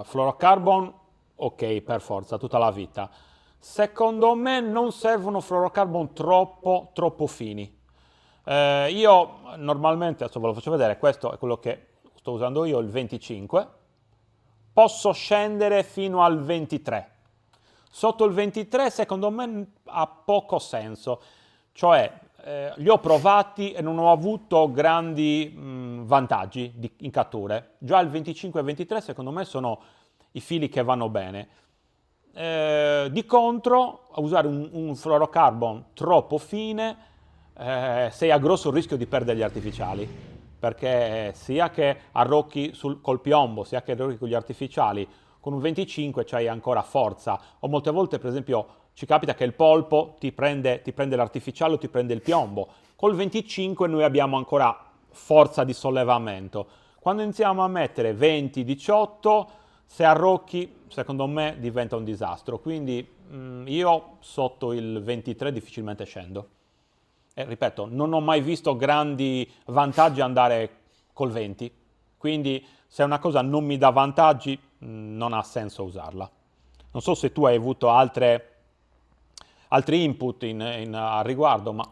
fluorocarbon, ok, per forza, tutta la vita. Secondo me non servono fluorocarbon troppo fini. Io normalmente, adesso ve lo faccio vedere, questo è quello che sto usando io, il 25. Posso scendere fino al 23. Sotto il 23 secondo me ha poco senso, cioè li ho provati e non ho avuto grandi vantaggi in catture. Già il 25 e 23 secondo me sono i fili che vanno bene. Di contro, a usare un fluorocarbon troppo fine, sei a grosso rischio di perdere gli artificiali, perché sia che arrocchi col piombo, sia che arrocchi con gli artificiali, con un 25 c'hai ancora forza, o molte volte per esempio ci capita che il polpo ti prende l'artificiale o ti prende il piombo, col 25 noi abbiamo ancora forza di sollevamento. Quando iniziamo a mettere 20, 18, se arrocchi, secondo me diventa un disastro. Quindi io sotto il 23 difficilmente scendo. E ripeto, non ho mai visto grandi vantaggi andare col 20. Quindi se una cosa non mi dà vantaggi, non ha senso usarla. Non so se tu hai avuto altri input al riguardo, ma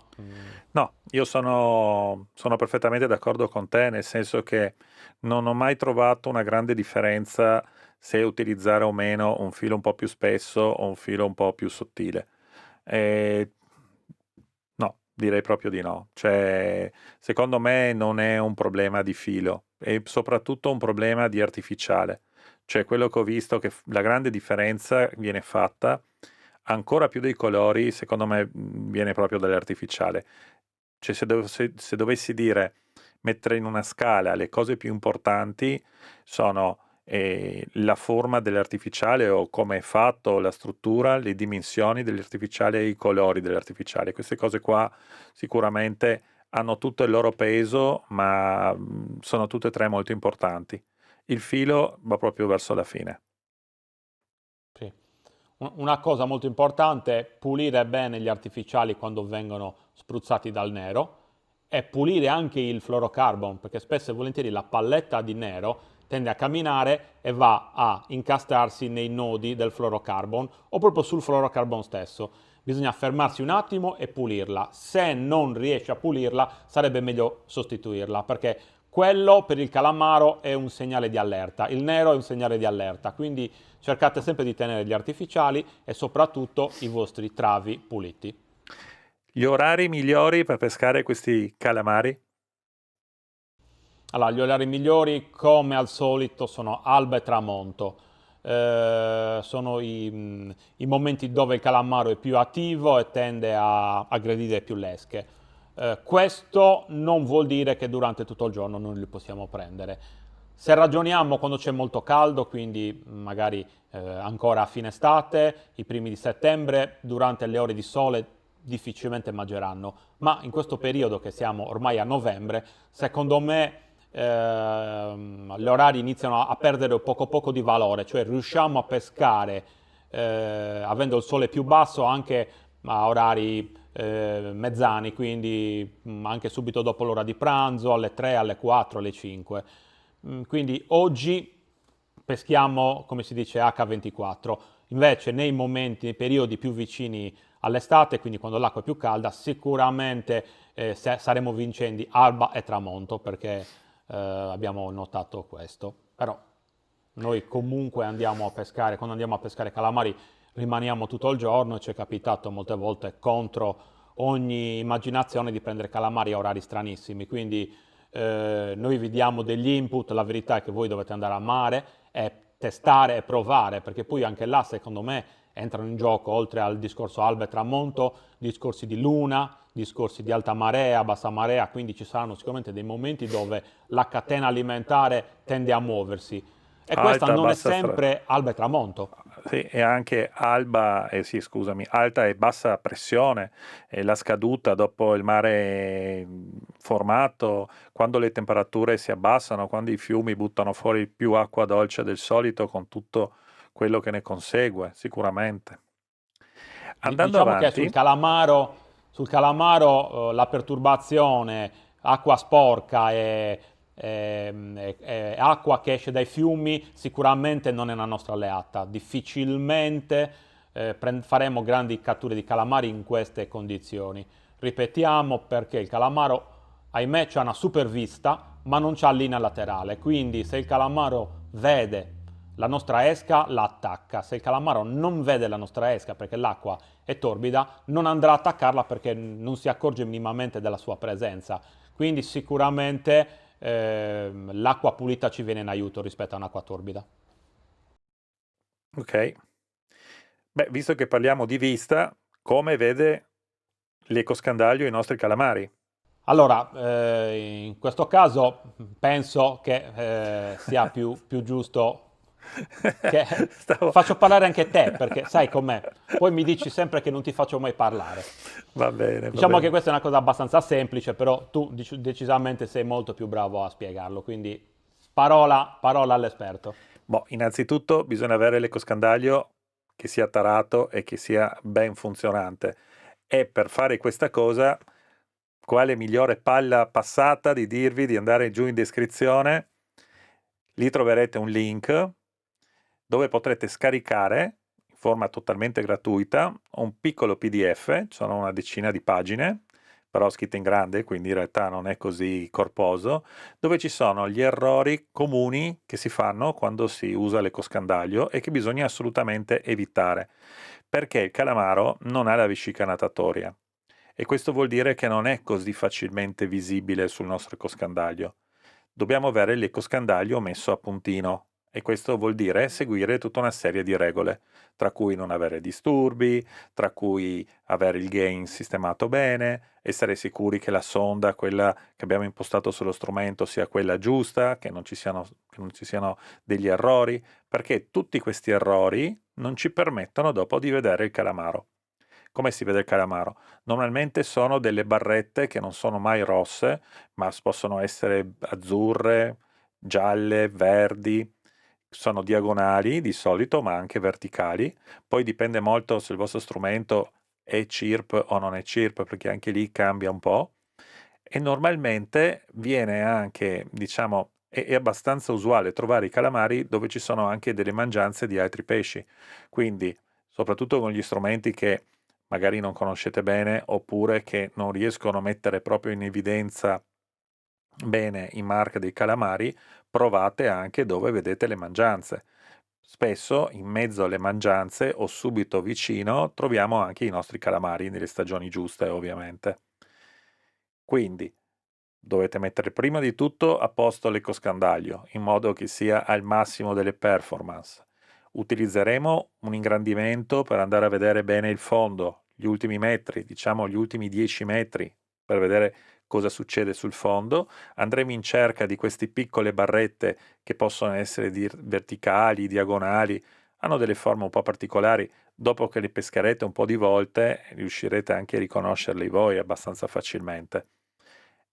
No, io sono perfettamente d'accordo con te, nel senso che non ho mai trovato una grande differenza se utilizzare o meno un filo un po' più spesso o un filo un po' più sottile. Eh, no, direi proprio di no. Cioè, secondo me non è un problema di filo, è soprattutto un problema di artificiale. Cioè, quello che ho visto che la grande differenza viene fatta ancora più dei colori, secondo me, viene proprio dall'artificiale. Cioè, se dovessi dire, mettere in una scala le cose più importanti sono la forma dell'artificiale o come è fatto, la struttura, le dimensioni dell'artificiale e i colori dell'artificiale. Queste cose qua sicuramente hanno tutto il loro peso, ma sono tutte e tre molto importanti. Il filo va proprio verso la fine. sì. Una cosa molto importante è pulire bene gli artificiali quando vengono spruzzati dal nero e pulire anche il fluorocarbon, perché spesso e volentieri la palletta di nero tende a camminare e va a incastrarsi nei nodi del fluorocarbon o proprio sul fluorocarbon stesso. Bisogna fermarsi un attimo e pulirla. Se non riesci a pulirla, sarebbe meglio sostituirla, perché quello per il calamaro è un segnale di allerta, il nero è un segnale di allerta, quindi cercate sempre di tenere gli artificiali e soprattutto i vostri travi puliti. Gli orari migliori per pescare questi calamari? Allora, gli orari migliori, come al solito, sono alba e tramonto. Sono i momenti dove il calamaro è più attivo e tende a aggredire più l'esche. Questo non vuol dire che durante tutto il giorno non li possiamo prendere. Se ragioniamo quando c'è molto caldo, quindi magari ancora a fine estate, i primi di settembre, durante le ore di sole difficilmente mangeranno, ma in questo periodo che siamo ormai a novembre, secondo me gli orari iniziano a perdere poco di valore, cioè riusciamo a pescare avendo il sole più basso anche a orari mezzani, quindi anche subito dopo l'ora di pranzo, alle 3, alle 4, alle 5. Quindi oggi peschiamo, come si dice, H24. Invece nei momenti, nei periodi più vicini all'estate, quindi quando l'acqua è più calda, sicuramente saremo vincenti alba e tramonto perché abbiamo notato questo. Però noi comunque andiamo a pescare, quando andiamo a pescare calamari rimaniamo tutto il giorno e ci è capitato molte volte contro ogni immaginazione di prendere calamari a orari stranissimi. Quindi noi vi diamo degli input, la verità è che voi dovete andare a mare e testare e provare, perché poi anche là secondo me entrano in gioco, oltre al discorso alba e tramonto, discorsi di luna, discorsi di alta marea, bassa marea, quindi ci saranno sicuramente dei momenti dove la catena alimentare tende a muoversi. E questa Alta, non è bassa, sempre alba e tramonto. sì, e anche sì, scusami, alta e bassa pressione, e la scaduta dopo il mare formato, quando le temperature si abbassano, quando i fiumi buttano fuori più acqua dolce del solito con tutto quello che ne consegue, sicuramente. Andando Diciamo che avanti, sul calamaro la perturbazione, acqua sporca e acqua che esce dai fiumi sicuramente non è una nostra alleata. Difficilmente faremo grandi catture di calamari in queste condizioni. Ripetiamo perché il calamaro, ahimè, ha una super vista, ma non c'ha linea laterale. Quindi se il calamaro vede la nostra esca, la attacca. Se il calamaro non vede la nostra esca perché l'acqua è torbida, non andrà a attaccarla perché non si accorge minimamente della sua presenza. Quindi sicuramente l'acqua pulita ci viene in aiuto rispetto a un'acqua torbida. ok. Beh, visto che parliamo di vista, come vede l'ecoscandaglio i nostri calamari? Allora, in questo caso penso che sia più giusto che Stavo... faccio parlare anche te, perché sai com'è. Poi mi dici sempre che non ti faccio mai parlare. Va bene, va Diciamo che bene. questa è una cosa abbastanza semplice, però tu decisamente sei molto più bravo a spiegarlo, quindi parola all'esperto. Boh, innanzitutto bisogna avere l'ecoscandaglio che sia tarato e che sia ben funzionante. E per fare questa cosa, quale migliore palla passata di dirvi di andare giù in descrizione? Lì troverete un link dove potrete scaricare in forma totalmente gratuita un piccolo PDF, sono una decina di pagine, però scritte in grande, quindi in realtà non è così corposo, dove ci sono gli errori comuni che si fanno quando si usa l'ecoscandaglio e che bisogna assolutamente evitare, perché il calamaro non ha la vescica natatoria e questo vuol dire che non è così facilmente visibile sul nostro ecoscandaglio. Dobbiamo avere l'ecoscandaglio messo a puntino e questo vuol dire seguire tutta una serie di regole, tra cui non avere disturbi, tra cui avere il gain sistemato bene, essere sicuri che la sonda, quella che abbiamo impostato sullo strumento, sia quella giusta, che non ci siano degli errori, perché tutti questi errori non ci permettono dopo di vedere il calamaro. Come si vede il calamaro? Normalmente sono delle barrette che non sono mai rosse, ma possono essere azzurre, gialle, verdi, sono diagonali di solito, ma anche verticali. Poi dipende molto se il vostro strumento è CIRP o non è CIRP, perché anche lì cambia un po'. E normalmente viene anche, diciamo, è abbastanza usuale trovare i calamari dove ci sono anche delle mangianze di altri pesci. Quindi, soprattutto con gli strumenti che magari non conoscete bene oppure che non riescono a mettere proprio in evidenza bene i mark dei calamari, provate anche dove vedete le mangianze. Spesso in mezzo alle mangianze o subito vicino troviamo anche i nostri calamari nelle stagioni giuste, ovviamente. Quindi dovete mettere prima di tutto a posto l'ecoscandaglio in modo che sia al massimo delle performance. Utilizzeremo un ingrandimento per andare a vedere bene il fondo, gli ultimi metri, diciamo gli ultimi 10 metri, per vedere cosa succede sul fondo. Andremo in cerca di queste piccole barrette che possono essere verticali, diagonali, hanno delle forme un po' particolari. Dopo che le pescherete un po' di volte, riuscirete anche a riconoscerle voi abbastanza facilmente.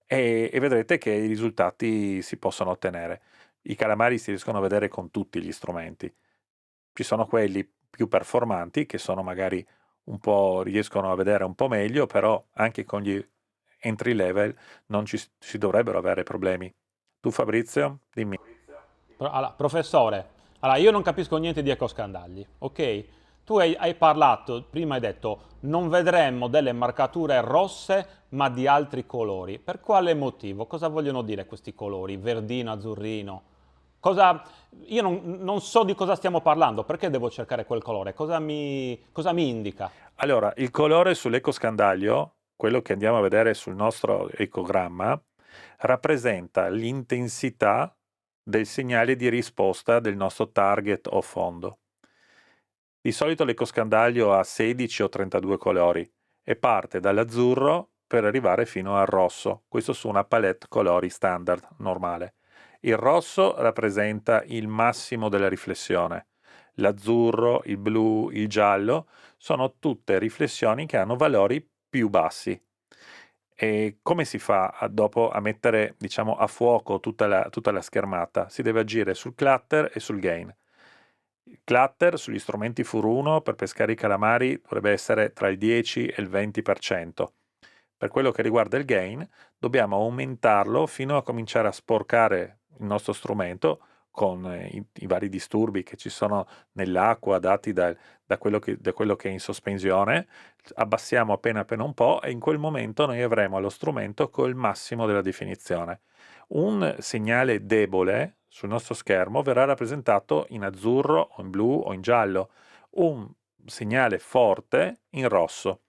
E vedrete che i risultati si possono ottenere. I calamari si riescono a vedere con tutti gli strumenti. Ci sono quelli più performanti che sono magari un po' riescono a vedere un po' meglio, però anche con gli entry level non ci dovrebbero avere problemi. Tu Fabrizio, dimmi. Allora, professore, allora, io non capisco niente di ecoscandagli, ok? Tu hai parlato, prima hai detto, non vedremmo delle marcature rosse ma di altri colori. Per quale motivo? Cosa vogliono dire questi colori? Verdino, azzurrino? Cosa... Io non so di cosa stiamo parlando, perché devo cercare quel colore? Cosa mi indica? Allora, il colore sull'ecoscandaglio, quello che andiamo a vedere sul nostro ecogramma, rappresenta l'intensità del segnale di risposta del nostro target o fondo. Di solito l'ecoscandaglio ha 16 o 32 colori e parte dall'azzurro per arrivare fino al rosso, questo su una palette colori standard normale. Il rosso rappresenta il massimo della riflessione, l'azzurro, il blu, il giallo sono tutte riflessioni che hanno valori più bassi. E come si fa dopo a mettere, diciamo, a fuoco tutta la schermata? Si deve agire sul clutter e sul gain. Il clutter sugli strumenti Fur 1 per pescare i calamari dovrebbe essere tra il 10 e il 20%. Per quello che riguarda il gain, dobbiamo aumentarlo fino a cominciare a sporcare il nostro strumento con i vari disturbi che ci sono nell'acqua dati da quello che è in sospensione. Abbassiamo appena un po' e in quel momento noi avremo lo strumento col massimo della definizione. Un segnale debole sul nostro schermo verrà rappresentato in azzurro o in blu o in giallo, un segnale forte in rosso.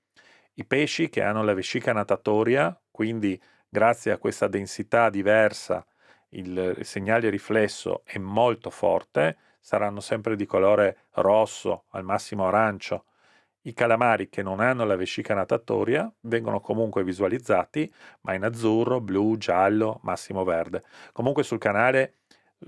I pesci che hanno la vescica natatoria, quindi grazie a questa densità diversa, il segnale riflesso è molto forte, saranno sempre di colore rosso, al massimo arancio. I calamari che non hanno la vescica natatoria vengono comunque visualizzati, ma in azzurro, blu, giallo, massimo verde. Comunque sul canale,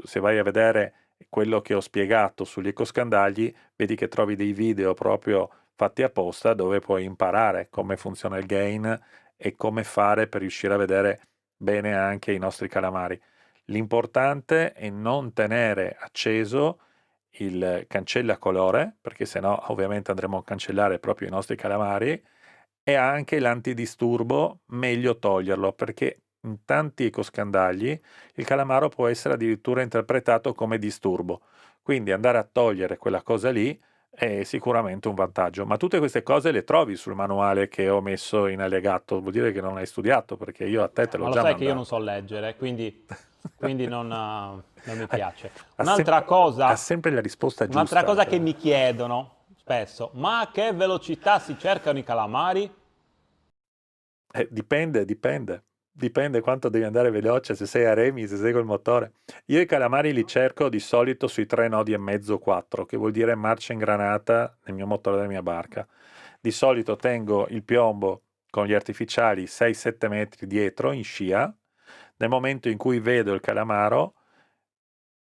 se vai a vedere quello che ho spiegato sugli ecoscandagli, vedi che trovi dei video proprio fatti apposta dove puoi imparare come funziona il gain e come fare per riuscire a vedere bene anche i nostri calamari. L'importante è non tenere acceso il cancella colore, perché sennò ovviamente andremo a cancellare proprio i nostri calamari, e anche l'antidisturbo, meglio toglierlo, perché in tanti ecoscandagli il calamaro può essere addirittura interpretato come disturbo. Quindi andare a togliere quella cosa lì è sicuramente un vantaggio. Ma tutte queste cose le trovi sul manuale che ho messo in allegato, vuol dire che non hai studiato, perché io a te te l'ho Ma lo già sai che io non mandato. so leggere, quindi non mi Eh, piace. Ha, sem- Un'altra ha cosa, sempre la risposta un'altra giusta. cosa che mi chiedono spesso, ma a che velocità si cercano i calamari? Dipende quanto devi andare veloce, se sei a remi, se sei col motore. Io i calamari li cerco di solito sui 3 nodi e mezzo, 4, che vuol dire marcia ingranata nel mio motore della mia barca. Di solito tengo il piombo con gli artificiali 6-7 metri dietro in scia. Nel momento in cui vedo il calamaro,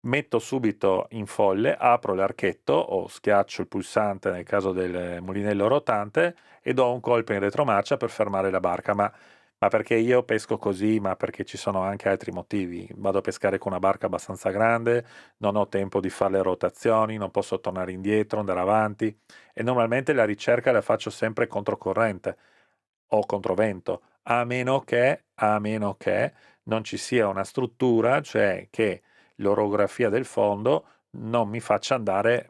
metto subito in folle, apro l'archetto o schiaccio il pulsante nel caso del mulinello rotante e do un colpo in retromarcia per fermare la barca. Ma perché io pesco così? Ma perché ci sono anche altri motivi. Vado a pescare con una barca abbastanza grande, non ho tempo di fare le rotazioni, non posso tornare indietro, andare avanti e normalmente la ricerca la faccio sempre controcorrente o controvento, a meno che non ci sia una struttura, cioè che l'orografia del fondo non mi faccia andare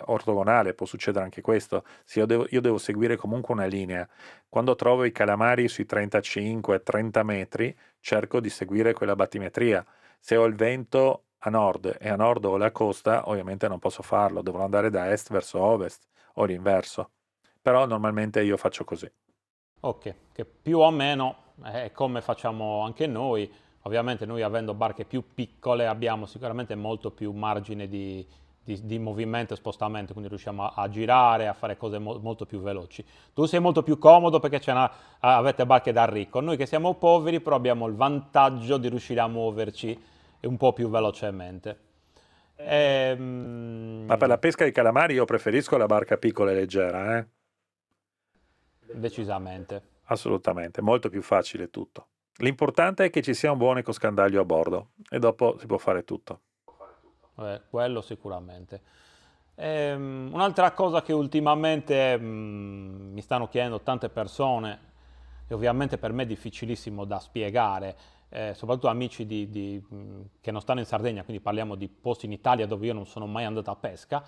ortogonale, può succedere anche questo. Se io devo seguire comunque una linea. Quando trovo i calamari sui 35-30 metri, cerco di seguire quella battimetria. Se ho il vento a nord e a nord ho la costa, ovviamente non posso farlo, dovrò andare da est verso ovest o l'inverso. Però normalmente io faccio così. Ok, che più o meno è come facciamo anche noi. Ovviamente noi avendo barche più piccole abbiamo sicuramente molto più margine di movimento e spostamento, quindi riusciamo a girare, a fare cose molto più veloci. Tu sei molto più comodo perché avete barche da ricco. Noi che siamo poveri però abbiamo il vantaggio di riuscire a muoverci un po' più velocemente. Ma per Ehm, la pesca di calamari io preferisco la barca piccola e leggera, eh? Decisamente. Assolutamente, molto più facile tutto. L'importante è che ci sia un buon ecoscandaglio a bordo e dopo si può fare tutto. Quello sicuramente. Un'altra cosa che ultimamente mi stanno chiedendo tante persone, e ovviamente per me è difficilissimo da spiegare, soprattutto amici che non stanno in Sardegna, quindi parliamo di posti in Italia dove io non sono mai andato a pesca,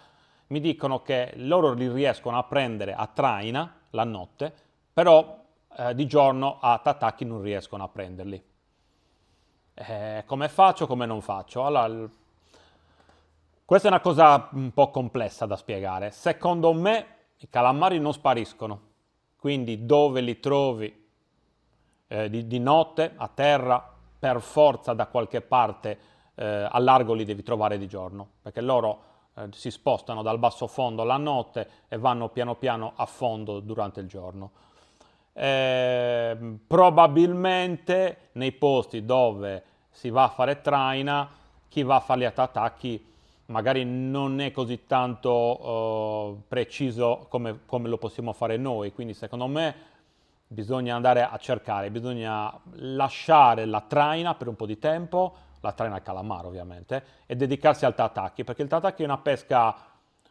mi dicono che loro li riescono a prendere a traina la notte, però di giorno a Tatacchi non riescono a prenderli. Come faccio, come non faccio? Allora, questa è una cosa un po' complessa da spiegare. Secondo me i calamari non spariscono, quindi dove li trovi di notte a terra, per forza da qualche parte a largo li devi trovare di giorno, perché loro si spostano dal basso fondo alla notte e vanno piano piano a fondo durante il giorno. Probabilmente nei posti dove si va a fare traina, chi va a fare gli attacchi magari non è così tanto preciso come lo possiamo fare noi, quindi secondo me bisogna andare a cercare, bisogna lasciare la traina per un po' di tempo, la traina al calamaro ovviamente, e dedicarsi al tataki, perché il tataki è una pesca,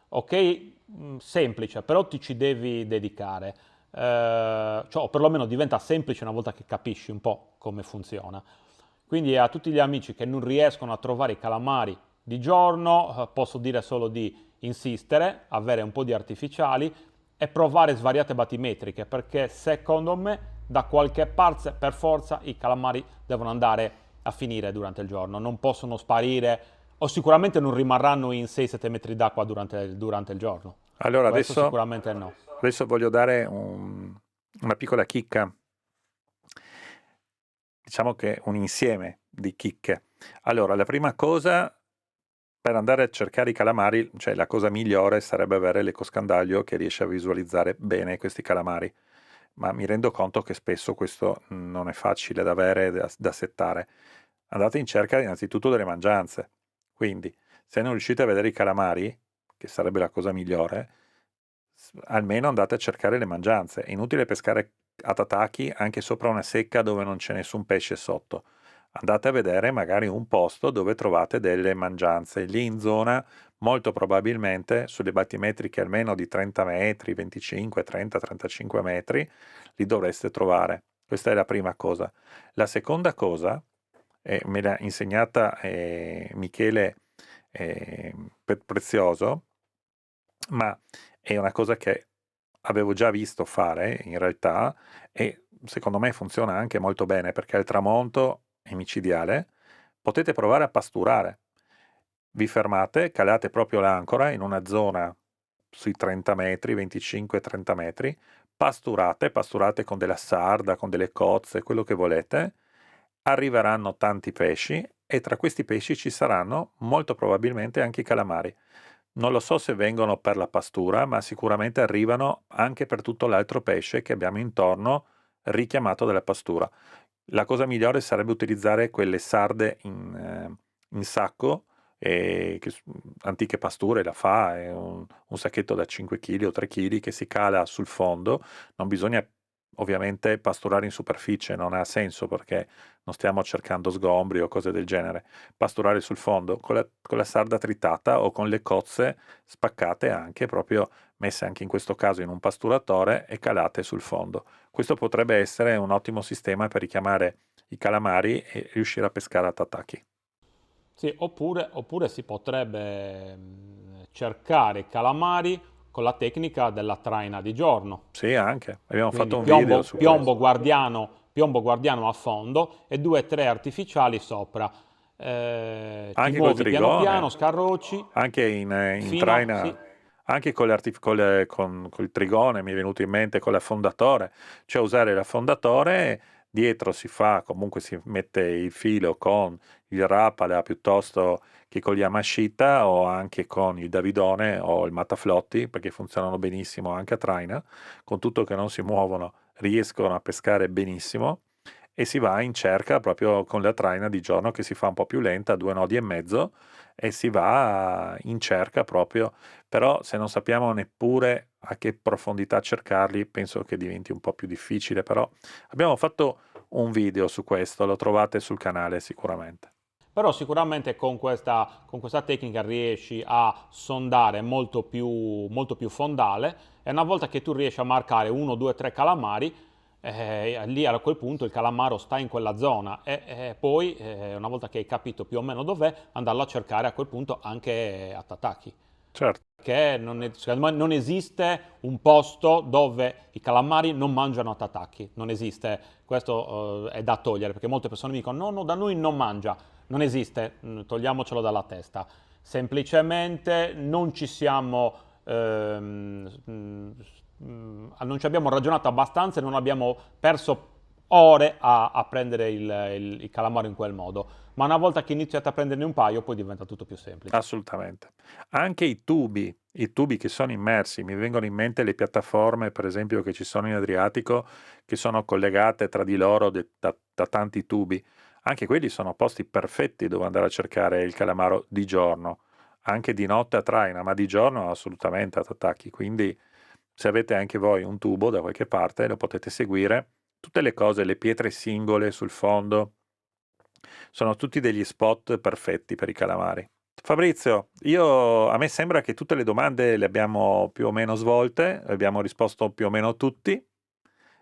ok, semplice, però ti ci devi dedicare. Cioè, o perlomeno diventa semplice una volta che capisci un po' come funziona. Quindi a tutti gli amici che non riescono a trovare i calamari di giorno, posso dire solo di insistere, avere un po' di artificiali e provare svariate batimetriche, perché secondo me da qualche parte per forza i calamari devono andare a finire durante il giorno, non possono sparire o sicuramente non rimarranno in 6-7 metri d'acqua durante il giorno. Allora, Questo sicuramente no. adesso voglio dare una piccola chicca, diciamo che un insieme di chicche. Allora, la prima cosa, per andare a cercare i calamari, cioè la cosa migliore sarebbe avere l'ecoscandaglio che riesce a visualizzare bene questi calamari, ma mi rendo conto che spesso questo non è facile da avere, da settare. Andate in cerca innanzitutto delle mangianze, quindi se non riuscite a vedere i calamari, che sarebbe la cosa migliore, almeno andate a cercare le mangianze. È inutile pescare a tataki anche sopra una secca dove non c'è nessun pesce sotto. Andate a vedere magari un posto dove trovate delle mangianze. Lì in zona, molto probabilmente, sulle batimetriche almeno di 30 metri, 25, 30, 35 metri, li dovreste trovare. Questa è la prima cosa. La seconda cosa, me l'ha insegnata Michele Prezioso, ma è una cosa che avevo già visto fare in realtà e secondo me funziona anche molto bene perché al tramonto è micidiale. Potete provare a pasturare. Vi fermate, calate proprio l'ancora in una zona sui 30 metri, 25-30 metri, pasturate con della sarda, con delle cozze, quello che volete, arriveranno tanti pesci e tra questi pesci ci saranno molto probabilmente anche i calamari. Non lo so se vengono per la pastura, ma sicuramente arrivano anche per tutto l'altro pesce che abbiamo intorno richiamato dalla pastura. La cosa migliore sarebbe utilizzare quelle sarde in sacco, antiche pasture la fa, è un sacchetto da 5 kg o 3 kg che si cala sul fondo. Non bisogna ovviamente pasturare in superficie, non ha senso perché non stiamo cercando sgombri o cose del genere. Pasturare sul fondo con la sarda tritata o con le cozze spaccate anche, proprio messe anche in questo caso in un pasturatore e calate sul fondo. Questo potrebbe essere un ottimo sistema per richiamare i calamari e riuscire a pescare a tataki. Sì, oppure si potrebbe cercare calamari con la tecnica della traina di giorno. Sì, anche. Abbiamo fatto Quindi un video su questo. piombo guardiano a fondo e 2 o 3 artificiali sopra. Ti Anche col muovi piano piano, trigone, scarrocci anche in fino a... Sì, traina, anche col trigone mi è venuto in mente con l'affondatore, cioè usare l'affondatore, dietro comunque si mette il filo con il Rapala piuttosto che con Yamashita o anche con il Davidone o il Mataflotti, perché funzionano benissimo anche a traina, con tutto che non si muovono, riescono a pescare benissimo e si va in cerca proprio con la traina di giorno che si fa un po' più lenta, 2 nodi e mezzo, e si va in cerca proprio, però se non sappiamo neppure a che profondità cercarli, penso che diventi un po' più difficile, però abbiamo fatto un video su questo, lo trovate sul canale sicuramente. però sicuramente con questa tecnica riesci a sondare molto più fondale e una volta che tu riesci a marcare 1, 2, 3 calamari, lì a quel punto il calamaro sta in quella zona e poi una volta che hai capito più o meno dov'è, andarlo a cercare a quel punto anche a Tataki. Certo, Perché secondo me non esiste un posto dove i calamari non mangiano a tataki, non esiste, questo è da togliere perché molte persone mi dicono no, no, da noi non mangia, non esiste, togliamocelo dalla testa, semplicemente non ci siamo, non ci abbiamo ragionato abbastanza e non abbiamo perso ore a prendere il calamaro in quel modo, ma una volta che iniziate a prenderne un paio poi diventa tutto più semplice. assolutamente. Anche i tubi che sono immersi, mi vengono in mente le piattaforme, per esempio, che ci sono in Adriatico, che sono collegate tra di loro da tanti tubi. Anche quelli sono posti perfetti dove andare a cercare il calamaro di giorno, anche di notte a traina, ma di giorno assolutamente a tatacchi. Quindi se avete anche voi un tubo da qualche parte, lo potete seguire. Tutte le cose, le pietre singole sul fondo, Sono tutti degli spot perfetti per i calamari. Fabrizio, a me sembra che tutte le domande le abbiamo più o meno svolte, abbiamo risposto più o meno tutti.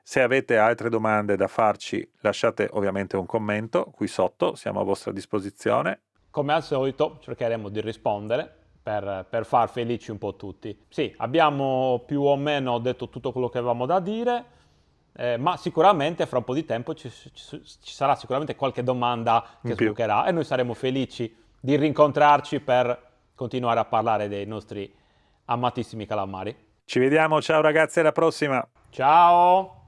Se avete altre domande da farci, lasciate ovviamente un commento qui sotto, siamo a vostra disposizione. Come al solito cercheremo di rispondere per far felici un po' tutti. Sì, abbiamo più o meno detto tutto quello che avevamo da dire, ma sicuramente fra un po' di tempo ci sarà sicuramente qualche domanda che In più. sbucherà e noi saremo felici di rincontrarci per continuare a parlare dei nostri amatissimi calamari. Ci vediamo, ciao ragazzi, alla prossima! Ciao!